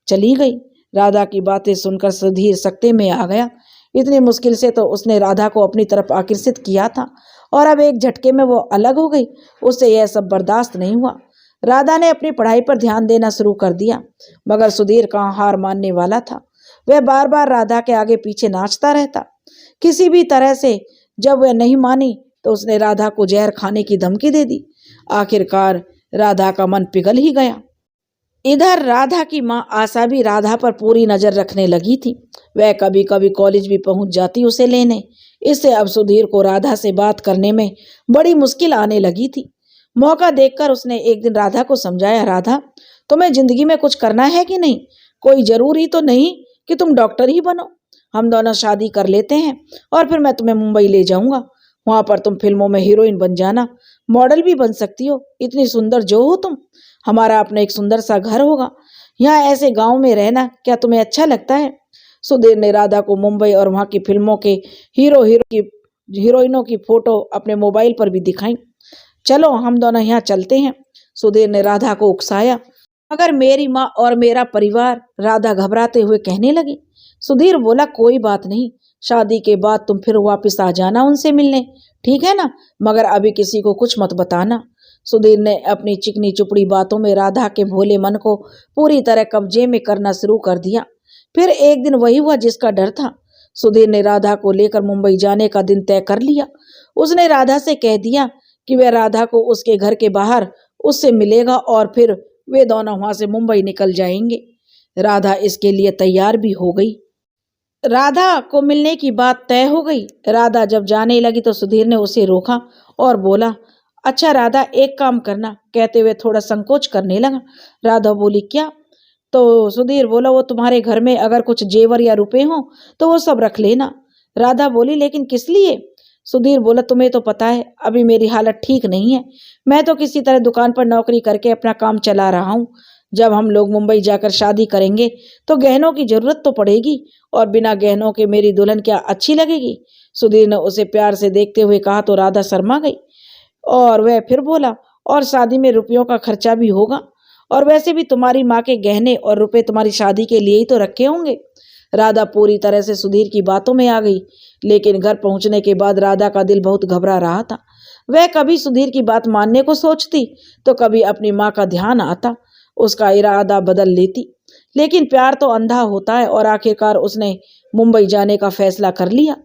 चली गई। राधा की बातें सुनकर सुधीर सकते में आ गया। इतनी मुश्किल से तो उसने राधा को अपनी तरफ आकर्षित किया था और अब एक झटके में वो अलग हो गई। उससे यह सब बर्दाश्त नहीं हुआ। राधा ने अपनी पढ़ाई पर ध्यान देना शुरू कर दिया, मगर सुधीर कहाँ हार मानने वाला था। वह बार बार राधा के आगे पीछे नाचता रहता। किसी भी तरह से जब वह नहीं मानी तो उसने राधा को जहर खाने की धमकी दे दी। आखिरकार राधा का मन पिघल ही गया। इधर राधा की माँ आशा भी राधा पर पूरी नजर रखने लगी थी। वह कभी कभी कॉलेज भी पहुंच जाती उसे लेने। इससे अब सुधीर को राधा से बात करने में बड़ी मुश्किल आने लगी थी। मौका देखकर उसने एक दिन राधा को समझाया, राधा तुम्हें जिंदगी में कुछ करना है कि नहीं? कोई जरूरी तो नहीं कि तुम डॉक्टर ही बनो। हम दोनों शादी कर लेते हैं और फिर मैं तुम्हें मुंबई ले जाऊंगा। वहां पर तुम फिल्मों में हीरोइन बन जाना, मॉडल भी बन सकती हो। इतनी सुंदर जो हो तुम, हमारा अपना एक सुंदर सा घर होगा। यहाँ ऐसे गांव में रहना क्या तुम्हें अच्छा लगता है? सुधीर ने राधा को मुंबई और वहां की फिल्मों के हीरोइनों की फोटो अपने मोबाइल पर भी दिखाई। चलो हम दोनों यहाँ चलते हैं, सुधीर ने राधा को उकसाया। मगर मेरी माँ और मेरा परिवार, राधा घबराते हुए कहने लगी। सुधीर बोला, कोई बात नहीं, शादी के बाद तुम फिर वापस आ जाना उनसे मिलने, ठीक है ना, मगर अभी किसी को कुछ मत बताना। सुधीर ने अपनी चिकनी चुपड़ी बातों में राधा के भोले मन को पूरी तरह कब्जे में करना शुरू कर दिया। फिर एक दिन वही हुआ जिसका डर था। सुधीर ने राधा को लेकर मुंबई जाने का दिन तय कर लिया। उसने राधा से कह दिया कि वह राधा को उसके घर के बाहर उससे मिलेगा और फिर वे दोनों वहां से मुंबई निकल जाएंगे। राधा इसके लिए तैयार भी हो गई। राधा को मिलने की बात तय हो गई। राधा जब जाने लगी तो सुधीर ने उसे रोका और बोला, अच्छा राधा, एक काम करना, कहते हुए थोड़ा संकोच करने लगा। राधा बोली, क्या? तो सुधीर बोला, वो तुम्हारे घर में अगर कुछ जेवर या रुपए हो तो वो सब रख लेना। राधा बोली, लेकिन किस लिए? सुधीर बोला, तुम्हें तो पता है अभी मेरी हालत ठीक नहीं है। मैं तो किसी तरह दुकान पर नौकरी करके अपना काम चला रहा हूँ। जब हम लोग मुंबई जाकर शादी करेंगे तो गहनों की जरूरत तो पड़ेगी, और बिना गहनों के मेरी दुल्हन क्या अच्छी लगेगी? सुधीर ने उसे प्यार से देखते हुए कहा तो राधा शर्मा गई और वह फिर बोला, और शादी में रुपयों का खर्चा भी होगा, और वैसे भी तुम्हारी माँ के गहने और रुपए तुम्हारी शादी के लिए ही तो रखे होंगे। राधा पूरी तरह से सुधीर की बातों में आ गई, लेकिन घर पहुंचने के बाद राधा का दिल बहुत घबरा रहा था। वह कभी सुधीर की बात मानने को सोचती तो कभी अपनी माँ का ध्यान आता, उसका इरादा बदल लेती। लेकिन प्यार तो अंधा होता है और आखिरकार उसने मुंबई जाने का फैसला कर लिया।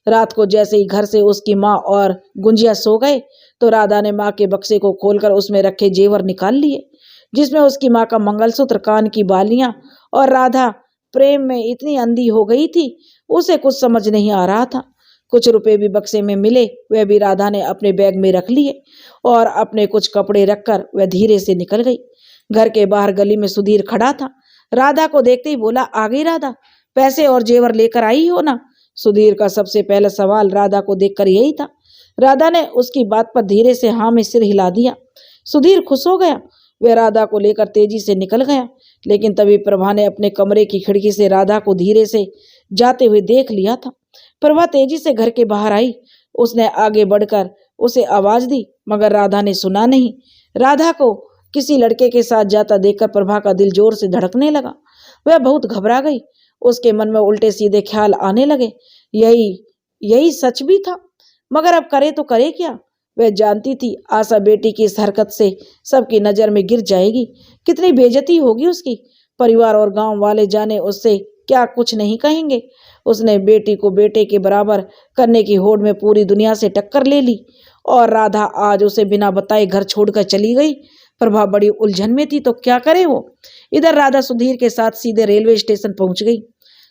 रात को जैसे ही घर से उसकी माँ और गुंजिया सो गए तो राधा ने माँ के बक्से को खोलकर उसमें रखे जेवर निकाल लिए, जिसमें उसकी माँ का मंगलसूत्र, कान की बालियां, और राधा प्रेम में इतनी अंधी हो गई थी उसे कुछ समझ नहीं आ रहा था। कुछ रुपए भी बक्से में मिले, वह भी राधा ने अपने बैग में रख लिए और अपने कुछ कपड़े रखकर वह धीरे से निकल गई। घर के बाहर गली में सुधीर खड़ा था। राधा को देखते ही बोला, आ गई राधा, पैसे और जेवर लेकर आई हो ना? सुधीर का सबसे पहला सवाल राधा को देखकर यही था। राधा ने उसकी बात पर धीरे से हाँ में सिर हिला दिया। सुधीर खुश हो गया। वह राधा को लेकर तेजी से निकल गया, लेकिन तभी प्रभा ने अपने कमरे की खिड़की से राधा को धीरे से जाते हुए देख लिया था। प्रभा तेजी से घर के बाहर आई। उसने आगे बढ़कर उसे आवाज दी, मगर राधा ने सुना नहीं। राधा को किसी लड़के के साथ जाता देखकर प्रभा का दिल जोर से धड़कने लगा। वह बहुत घबरा गई। उसके मन में उल्टे सीधे ख्याल आने लगे। यही सच भी था, मगर अब करे तो करे क्या? वह जानती थी आशा बेटी की इस हरकत से सबकी नजर में गिर जाएगी। कितनी बेइज्जती होगी उसकी। परिवार और गांव वाले जाने उससे क्या कुछ नहीं कहेंगे। उसने बेटी को बेटे के बराबर करने की होड़ में पूरी दुनिया से टक्कर ले ली, और राधा आज उसे बिना बताए घर छोड़कर चली गई। प्रभा बड़ी उलझन में थी तो क्या करे वो। इधर राधा सुधीर के साथ सीधे रेलवे स्टेशन पहुंच गई।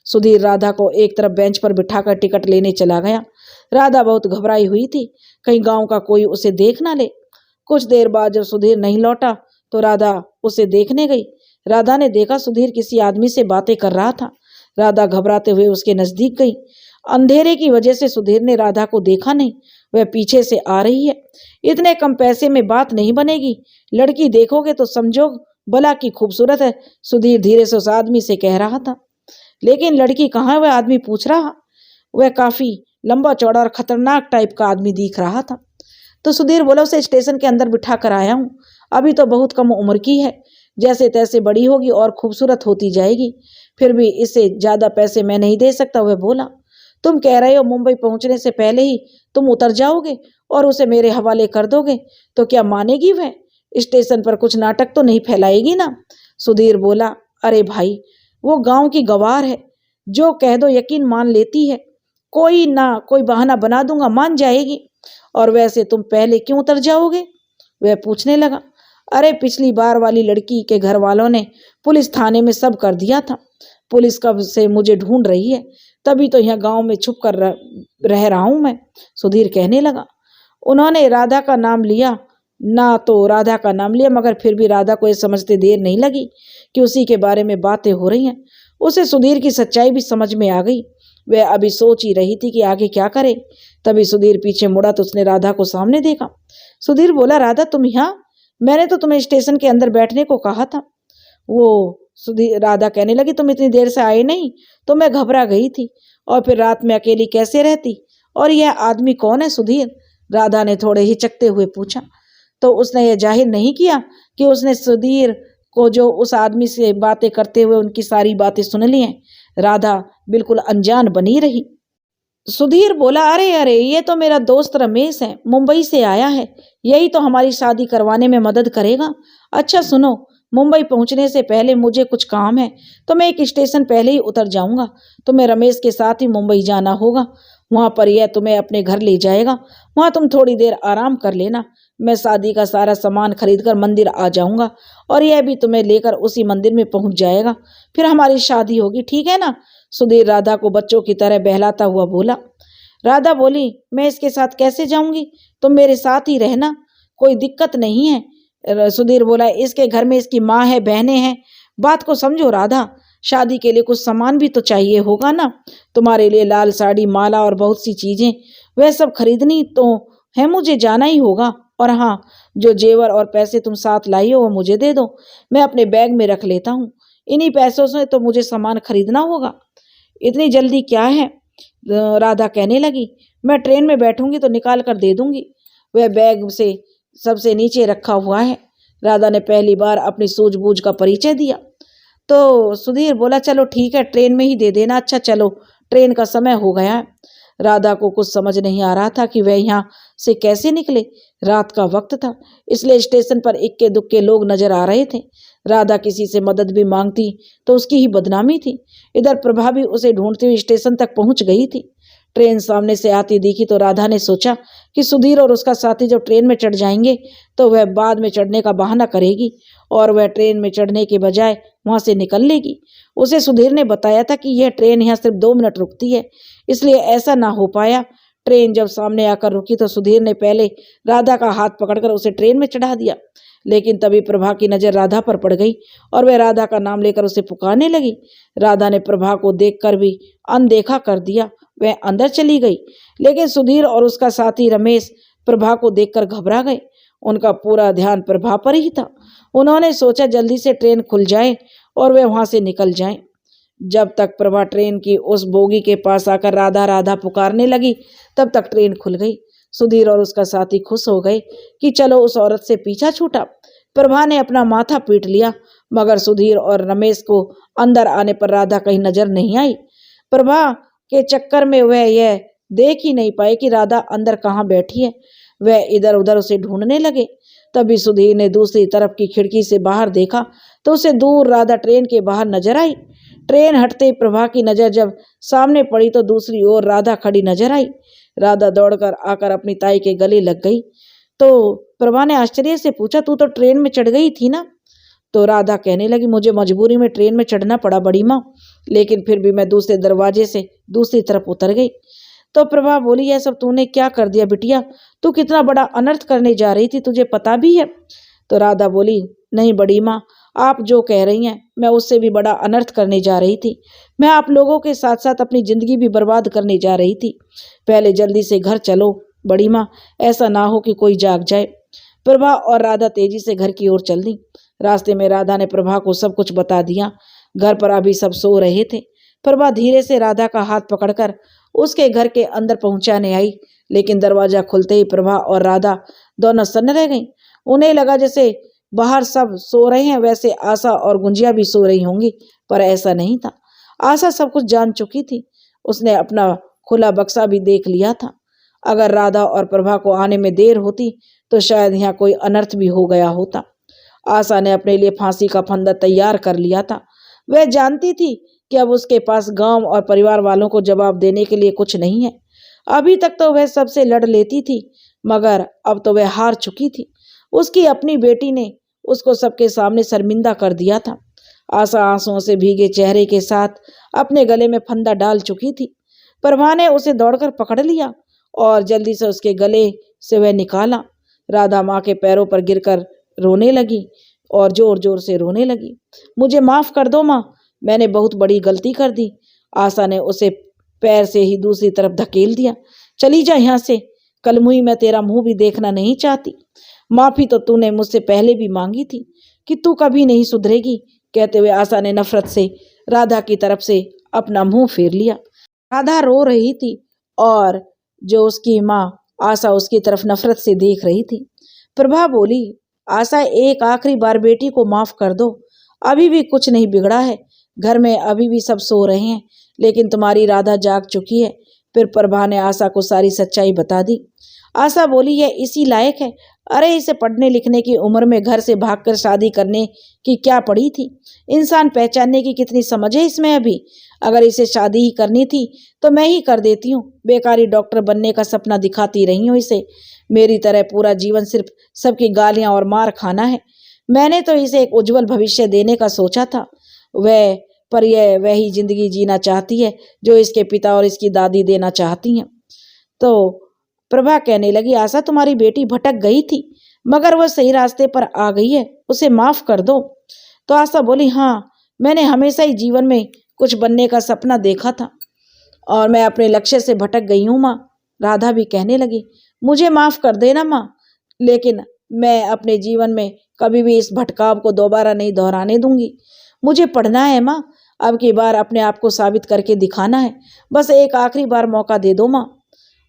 सुधीर राधा को एक तरफ बेंच पर बिठाकर टिकट लेने चला गया। राधा बहुत घबराई हुई थी, कहीं गांव का कोई उसे देख ना ले। कुछ देर बाद जब सुधीर नहीं लौटा तो राधा उसे देखने गई। राधा ने देखा सुधीर किसी आदमी से बातें कर रहा था। राधा घबराते हुए उसके नजदीक गई। अंधेरे की वजह से सुधीर ने राधा को देखा नहीं। वह पीछे से आ रही है। इतने कम पैसे में बात नहीं बनेगी। लड़की देखोगे तो समझो भला की खूबसूरत है, सुधीर धीरे से उस आदमी से कह रहा था। लेकिन लड़की कहाँ है, वह आदमी पूछ रहा। वह काफी लंबा चौड़ा और खतरनाक टाइप का आदमी दिख रहा था। तो सुधीर बोला, उसे स्टेशन के अंदर बिठा कर आया हूँ। अभी तो बहुत कम उम्र की है, जैसे तैसे बड़ी होगी और खूबसूरत होती जाएगी, फिर भी इससे ज्यादा पैसे मैं नहीं दे सकता। वह बोला, तुम कह रहे हो मुंबई पहुंचने से पहले ही तुम उतर जाओगे और उसे मेरे हवाले कर दोगे, तो क्या मानेगी वह? स्टेशन पर कुछ नाटक तो नहीं फैलाएगी ना? सुधीर बोला, अरे भाई, वो गांव की गवार है, जो कह दो यकीन मान लेती है। कोई ना कोई बहाना बना दूंगा, मान जाएगी। और वैसे तुम पहले क्यों उतर जाओगे? वह पूछने लगा। अरे पिछली बार वाली लड़की के घर वालों ने पुलिस थाने में सब कर दिया था। पुलिस कब से मुझे ढूंढ रही है, तभी तो यहाँ गांव में छुप कर रह रहा हूं मैं, सुधीर कहने लगा। उन्होंने राधा का नाम लिया मगर फिर भी राधा को यह समझते देर नहीं लगी कि उसी के बारे में बातें हो रही हैं। उसे सुधीर की सच्चाई भी समझ में आ गई। वह अभी सोच ही रही थी कि आगे क्या करे। तभी सुधीर पीछे मुड़ा तो उसने राधा को सामने देखा। सुधीर बोला, राधा तुम यहाँ? मैंने तो तुम्हें स्टेशन के अंदर बैठने को कहा था। राधा कहने लगी, तुम इतनी देर से आए नहीं तो मैं घबरा गई थी, और फिर रात में अकेली कैसे रहती? और यह आदमी कौन है सुधीर? राधा ने थोड़े हिचकते हुए पूछा। तो उसने यह जाहिर नहीं किया कि उसने सुधीर को जो उस आदमी से बातें करते हुए उनकी सारी बातें सुन ली हैं। राधा बिल्कुल अनजान बनी रही। सुधीर बोला, अरे अरे, ये तो मेरा दोस्त रमेश है, मुंबई से आया है, यही तो हमारी शादी करवाने में मदद करेगा। अच्छा सुनो, मुंबई पहुंचने से पहले मुझे कुछ काम है, तो मैं एक स्टेशन पहले ही उतर जाऊंगा। तुम्हें रमेश के साथ ही मुंबई जाना होगा। वहां पर यह तुम्हें अपने घर ले जाएगा। वहां तुम थोड़ी देर आराम कर लेना। मैं शादी का सारा सामान खरीद कर मंदिर आ जाऊंगा और यह भी तुम्हें लेकर उसी मंदिर में पहुंच जाएगा। फिर हमारी शादी होगी, ठीक है ना? सुधीर राधा को बच्चों की तरह बहलाता हुआ बोला। राधा बोली, मैं इसके साथ कैसे जाऊंगी? तुम मेरे साथ ही रहना, कोई दिक्कत नहीं है। सुधीर बोला, इसके घर में इसकी माँ है, बहनें हैं, बात को समझो राधा। शादी के लिए कुछ सामान भी तो चाहिए होगा ना। तुम्हारे लिए लाल साड़ी, माला और बहुत सी चीजें, वह सब खरीदनी तो है, मुझे जाना ही होगा। और हाँ, जो जेवर और पैसे तुम साथ लाई हो वो मुझे दे दो, मैं अपने बैग में रख लेता हूँ। इन्हीं पैसों से तो मुझे सामान खरीदना होगा। इतनी जल्दी क्या है? राधा कहने लगी, मैं ट्रेन में बैठूंगी तो निकाल कर दे दूंगी। वह बैग से सबसे नीचे रखा हुआ है। राधा ने पहली बार अपनी सूझबूझ का परिचय दिया। तो सुधीर बोला, चलो ठीक है, ट्रेन में ही दे देना। अच्छा चलो, ट्रेन का समय हो गया है। राधा को कुछ समझ नहीं आ रहा था कि वह यहाँ से कैसे निकले। रात का वक्त था, इसलिए स्टेशन पर इक्के दुक्के लोग नजर आ रहे थे। राधा किसी से मदद भी मांगती तो उसकी ही बदनामी थी। इधर प्रभा भी उसे ढूंढती हुई स्टेशन तक पहुंच गई थी। ट्रेन सामने से आती दिखी तो राधा ने सोचा कि सुधीर और उसका साथी जब ट्रेन में चढ़ जाएंगे तो वह बाद में चढ़ने का बहाना करेगी और वह ट्रेन में चढ़ने के बजाय वहां से निकल लेगी। उसे सुधीर ने बताया था कि यह ट्रेन यहाँ सिर्फ 2 मिनट रुकती है, इसलिए ऐसा ना हो पाया। ट्रेन जब सामने आकर रुकी तो सुधीर ने पहले राधा का हाथ पकड़कर उसे ट्रेन में चढ़ा दिया, लेकिन तभी प्रभा की नजर राधा पर पड़ गई और वह राधा का नाम लेकर उसे पुकारने लगी। राधा ने प्रभा को देखकर भी अनदेखा कर दिया। वह अंदर चली गई, लेकिन सुधीर और उसका साथी रमेश प्रभा को देखकर घबरा गए। उनका पूरा ध्यान प्रभा पर ही था। उन्होंने सोचा जल्दी से ट्रेन खुल जाए और वे वहां से निकल जाएं। जब तक प्रभा ट्रेन की उस बोगी के पास आकर राधा राधा पुकारने लगी, तब तक ट्रेन खुल गई। सुधीर और उसका साथी खुश हो गए कि चलो उस औरत से पीछा छूटा। प्रभा ने अपना माथा पीट लिया, मगर सुधीर और रमेश को अंदर आने पर राधा कहीं नजर नहीं आई। प्रभा के चक्कर में वह यह देख ही नहीं पाए कि राधा अंदर कहाँ बैठी है। वह इधर उधर उसे ढूंढने लगे। तभी सुधीर ने दूसरी तरफ की खिड़की से बाहर देखा तो उसे दूर राधा ट्रेन के बाहर नजर आई। ट्रेन हटते ही प्रभा की नजर जब सामने पड़ी तो दूसरी ओर राधा खड़ी नजर आई। राधा दौड़कर आकर अपनी ताई के गले लग गई। तो प्रभा ने आश्चर्य से पूछा, तू तो ट्रेन में चढ़ गई थी ना? तो राधा कहने लगी, मुझे मजबूरी में ट्रेन में चढ़ना पड़ा बड़ी माँ, लेकिन फिर भी मैं दूसरे दरवाजे से दूसरी तरफ उतर गई। तो प्रभा बोली, यह सब तूने क्या कर दिया बिटिया? तू कितना बड़ा अनर्थ करने जा रही थी, तुझे पता भी है? तो राधा बोली, नहीं बड़ी माँ, आप जो कह रही हैं मैं उससे भी बड़ा अनर्थ करने जा रही थी। मैं आप लोगों के साथ साथ अपनी जिंदगी भी बर्बाद करने जा रही थी। पहले जल्दी से घर चलो बड़ी माँ, ऐसा ना हो कि कोई जाग जाए। प्रभा और राधा तेजी से घर की ओर चल दी। रास्ते में राधा ने प्रभा को सब कुछ बता दिया। घर पर अभी सब सो रहे थे। प्रभा धीरे से राधा का हाथ पकड़कर उसके घर के अंदर पहुंचाने आई, लेकिन दरवाजा खुलते ही प्रभा और राधा दोनों सन्न रह गईं। उन्हें लगा जैसे बाहर सब सो रहे हैं, वैसे आशा और गुंजिया भी सो रही होंगी, पर ऐसा नहीं था। आशा सब कुछ जान चुकी थी। उसने अपना खुला बक्सा भी देख लिया था। अगर राधा और प्रभा को आने में देर होती तो शायद यहाँ कोई अनर्थ भी हो गया होता। आशा ने अपने लिए फांसी का फंदा तैयार कर लिया था। वह जानती थी कि अब उसके पास गांव और परिवार वालों को जवाब देने के लिए कुछ नहीं है। अभी तक तो वह सबसे लड़ लेती थी, मगर अब तो वह हार चुकी थी। उसकी अपनी बेटी ने उसको सबके सामने शर्मिंदा कर दिया था। आशा आंसुओं से भीगे चेहरे के साथ अपने गले में फंदा डाल चुकी थी। प्रभा ने उसे दौड़कर पकड़ लिया और जल्दी से उसके गले से वह निकाला। राधा माँ के पैरों पर गिरकर रोने लगी और जोर जोर से रोने लगी। मुझे माफ कर दो माँ, मैंने बहुत बड़ी गलती कर दी। आशा ने उसे पैर से ही दूसरी तरफ धकेल दिया। चली जा यहाँ से, कल मुई मैं तेरा मुंह भी देखना नहीं चाहती। माफी तो तूने मुझसे पहले भी मांगी थी कि तू कभी नहीं सुधरेगी। कहते हुए आशा ने नफरत से राधा की तरफ से अपना मुंह फेर लिया। राधा रो रही थी और जो उसकी माँ आशा उसकी तरफ नफरत से देख रही थी। प्रभा बोली, आशा एक आखिरी बार बेटी को माफ कर दो, अभी भी कुछ नहीं बिगड़ा है। घर में अभी भी सब सो रहे हैं, लेकिन तुम्हारी राधा जाग चुकी है। फिर प्रभा ने आशा को सारी सच्चाई बता दी। आशा बोली, यह इसी लायक है। अरे इसे पढ़ने लिखने की उम्र में घर से भागकर शादी करने की क्या पड़ी थी। इंसान पहचानने की कितनी समझ है इसमें अभी। अगर इसे शादी ही करनी थी तो मैं ही कर देती हूँ। बेकारी डॉक्टर बनने का सपना दिखाती रही हूँ इसे। मेरी तरह पूरा जीवन सिर्फ सबकी गालियां और मार खाना है। मैंने तो इसे एक उज्जवल भविष्य देने का सोचा था। पर यह वही जिंदगी जीना चाहती है जो इसके पिता और इसकी दादी देना चाहती हैं। तो प्रभा कहने लगी, आशा तुम्हारी बेटी भटक गई थी मगर वह सही रास्ते पर आ गई है, उसे माफ कर दो। तो आशा बोली, हाँ, मैंने हमेशा ही जीवन में कुछ बनने का सपना देखा था और मैं अपने लक्ष्य से भटक गई हूँ माँ। राधा भी कहने लगी, मुझे माफ कर देना माँ, लेकिन मैं अपने जीवन में कभी भी इस भटकाव को दोबारा नहीं दोहराने दूंगी। मुझे पढ़ना है माँ, अब की बार अपने आप को साबित करके दिखाना है। बस एक आखिरी बार मौका दे दो माँ।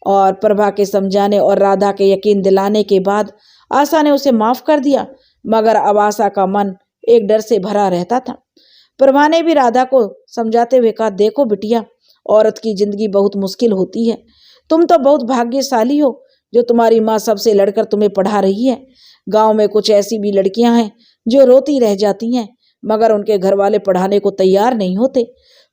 और प्रभा के समझाने और राधा के यकीन दिलाने के बाद आशा ने उसे माफ कर दिया, मगर अब आशा का मन एक डर से भरा रहता था। प्रभा ने भी राधा को समझाते हुए कहा, देखो बिटिया, औरत की जिंदगी बहुत मुश्किल होती है। तुम तो बहुत भाग्यशाली हो जो तुम्हारी माँ सबसे लड़कर तुम्हें पढ़ा रही है। गांव में कुछ ऐसी भी लड़कियां हैं जो रोती रह जाती हैं मगर उनके घर वाले पढ़ाने को तैयार नहीं होते।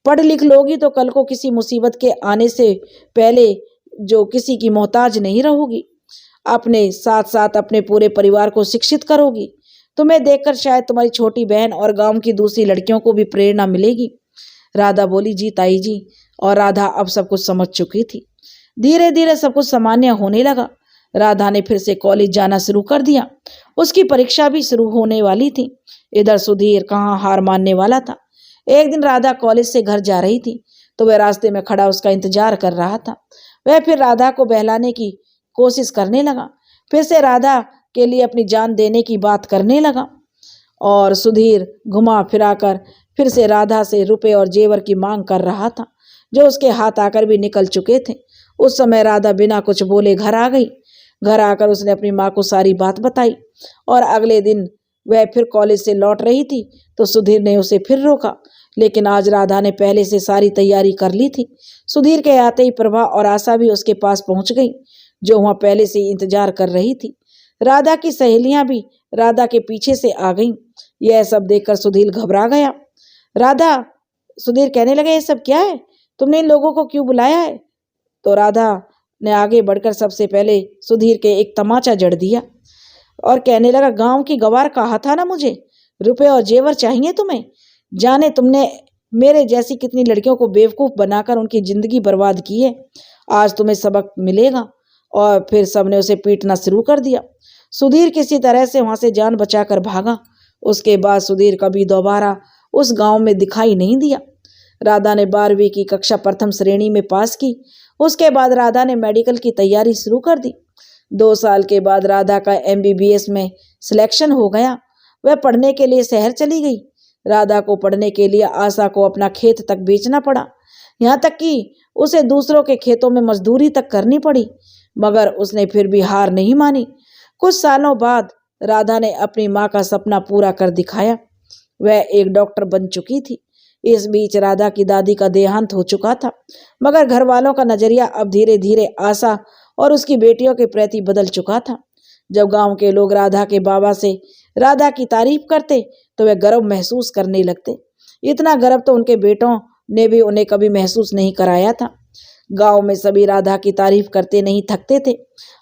पढ़ लिख लोगी तो कल को किसी मुसीबत के आने से पहले जो किसी की मोहताज नहीं रहोगी। अपने साथ साथ अपने पूरे परिवार को शिक्षित करोगी। तुम्हें देखकर शायद तुम्हारी छोटी बहन और गांव की दूसरी लड़कियों को भी प्रेरणा मिलेगी। राधा बोली, जी ताई जी। और राधा अब सब कुछ समझ चुकी थी। धीरे धीरे सब कुछ सामान्य होने लगा। राधा ने फिर से कॉलेज जाना शुरू कर दिया। उसकी परीक्षा भी शुरू होने वाली थी। इधर सुधीर कहाँ हार मानने वाला था। एक दिन राधा कॉलेज से घर जा रही थी तो वह रास्ते में खड़ा उसका इंतजार कर रहा था। वह फिर राधा को बहलाने की कोशिश करने लगा, फिर से राधा के लिए अपनी जान देने की बात करने लगा। और सुधीर घुमा फिराकर फिर से राधा से रुपए और जेवर की मांग कर रहा था जो उसके हाथ आकर भी निकल चुके थे। उस समय राधा बिना कुछ बोले घर आ गई। घर आकर उसने अपनी माँ को सारी बात बताई और अगले दिन वह फिर कॉलेज से लौट रही थी तो सुधीर ने उसे फिर रोका, लेकिन आज राधा ने पहले से सारी तैयारी कर ली थी। सुधीर के आते ही प्रभा और आशा भी उसके पास पहुंच गई जो वहां पहले से इंतजार कर रही थी। राधा की सहेलियां भी राधा के पीछे से आ गईं। यह सब देखकर सुधीर घबरा गया। राधा, सुधीर कहने लगे, ये सब क्या है? तुमने इन लोगों को क्यों बुलाया है? तो राधा ने आगे बढ़कर सबसे पहले सुधीर के एक तमाचा जड़ दिया और कहने लगा, गांव की गवार कहा था ना मुझे रुपए और जेवर चाहिए तुम्हें। जाने तुमने मेरे जैसी कितनी लड़कियों को बेवकूफ बनाकर उनकी जिंदगी बर्बाद की है। आज तुम्हें सबक मिलेगा। और फिर सबने उसे पीटना शुरू कर दिया। सुधीर किसी तरह से वहां से जान बचाकर भागा। उसके बाद सुधीर कभी दोबारा उस गांव में दिखाई नहीं दिया। राधा ने 12वीं की कक्षा प्रथम श्रेणी में पास की। उसके बाद राधा ने मेडिकल की तैयारी शुरू कर दी। 2 साल के बाद राधा का MBBS में सिलेक्शन हो गया। वह पढ़ने के लिए शहर चली गई। राधा को पढ़ने के लिए आशा को अपना खेत तक बेचना पड़ा, यहाँ तक कि उसे दूसरों के खेतों में मजदूरी तक करनी पड़ी, मगर उसने फिर भी हार नहीं मानी। कुछ सालों बाद राधा ने अपनी माँ का सपना पूरा कर दिखाया। वह एक डॉक्टर बन चुकी थी। इस बीच राधा की दादी का देहांत हो चुका था, मगर घर वालों का नजरिया अब धीरे धीरे आशा और उसकी बेटियों के प्रति बदल चुका था। जब गांव के लोग राधा के बाबा से राधा की तारीफ करते तो वे गर्व महसूस करने लगते। इतना गर्व तो उनके बेटों ने भी उन्हें कभी महसूस नहीं कराया था। गांव में सभी राधा की तारीफ करते नहीं थकते थे।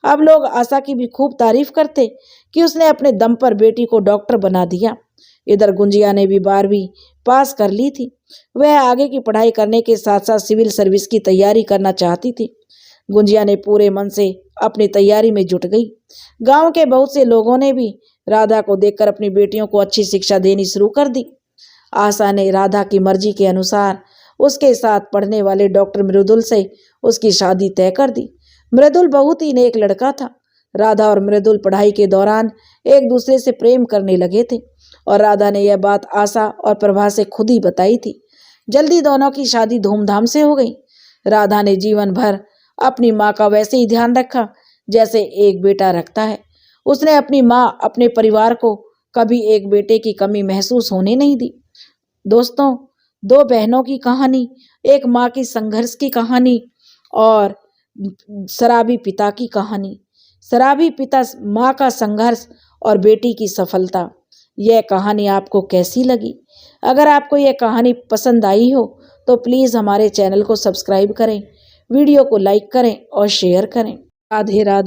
अब लोग आशा की भी खूब तारीफ करते कि उसने अपने दम पर बेटी को डॉक्टर बना दिया। इधर गुंजिया ने भी 12वीं पास कर ली थी। वह आगे की पढ़ाई करने के साथ साथ सिविल सर्विस की तैयारी करना चाहती थी। गुंजिया ने पूरे मन से अपनी तैयारी में जुट गई। गांव के बहुत से लोगों ने भी राधा को देखकर अपनी बेटियों को अच्छी शिक्षा देनी शुरू कर दी। आशा ने राधा की मर्जी के अनुसार उसके साथ पढ़ने वाले डॉक्टर मृदुल से उसकी शादी तय कर दी। मृदुल बहुत ही नेक लड़का था। राधा और मृदुल पढ़ाई के दौरान एक दूसरे से प्रेम करने लगे थे और राधा ने यह बात आशा और प्रभा से खुद ही बताई थी। जल्दी दोनों की शादी धूमधाम से हो गई। राधा ने जीवन भर अपनी माँ का वैसे ही ध्यान रखा जैसे एक बेटा रखता है। उसने अपनी माँ, अपने परिवार को कभी एक बेटे की कमी महसूस होने नहीं दी। दोस्तों, 2 बहनों की कहानी, एक माँ की संघर्ष की कहानी और शराबी पिता की कहानी। शराबी पिता, माँ का संघर्ष और बेटी की सफलता। यह कहानी आपको कैसी लगी? अगर आपको यह कहानी पसंद आई हो तो प्लीज़ हमारे चैनल को सब्सक्राइब करें, वीडियो को लाइक करें और शेयर करें। राधे राधे।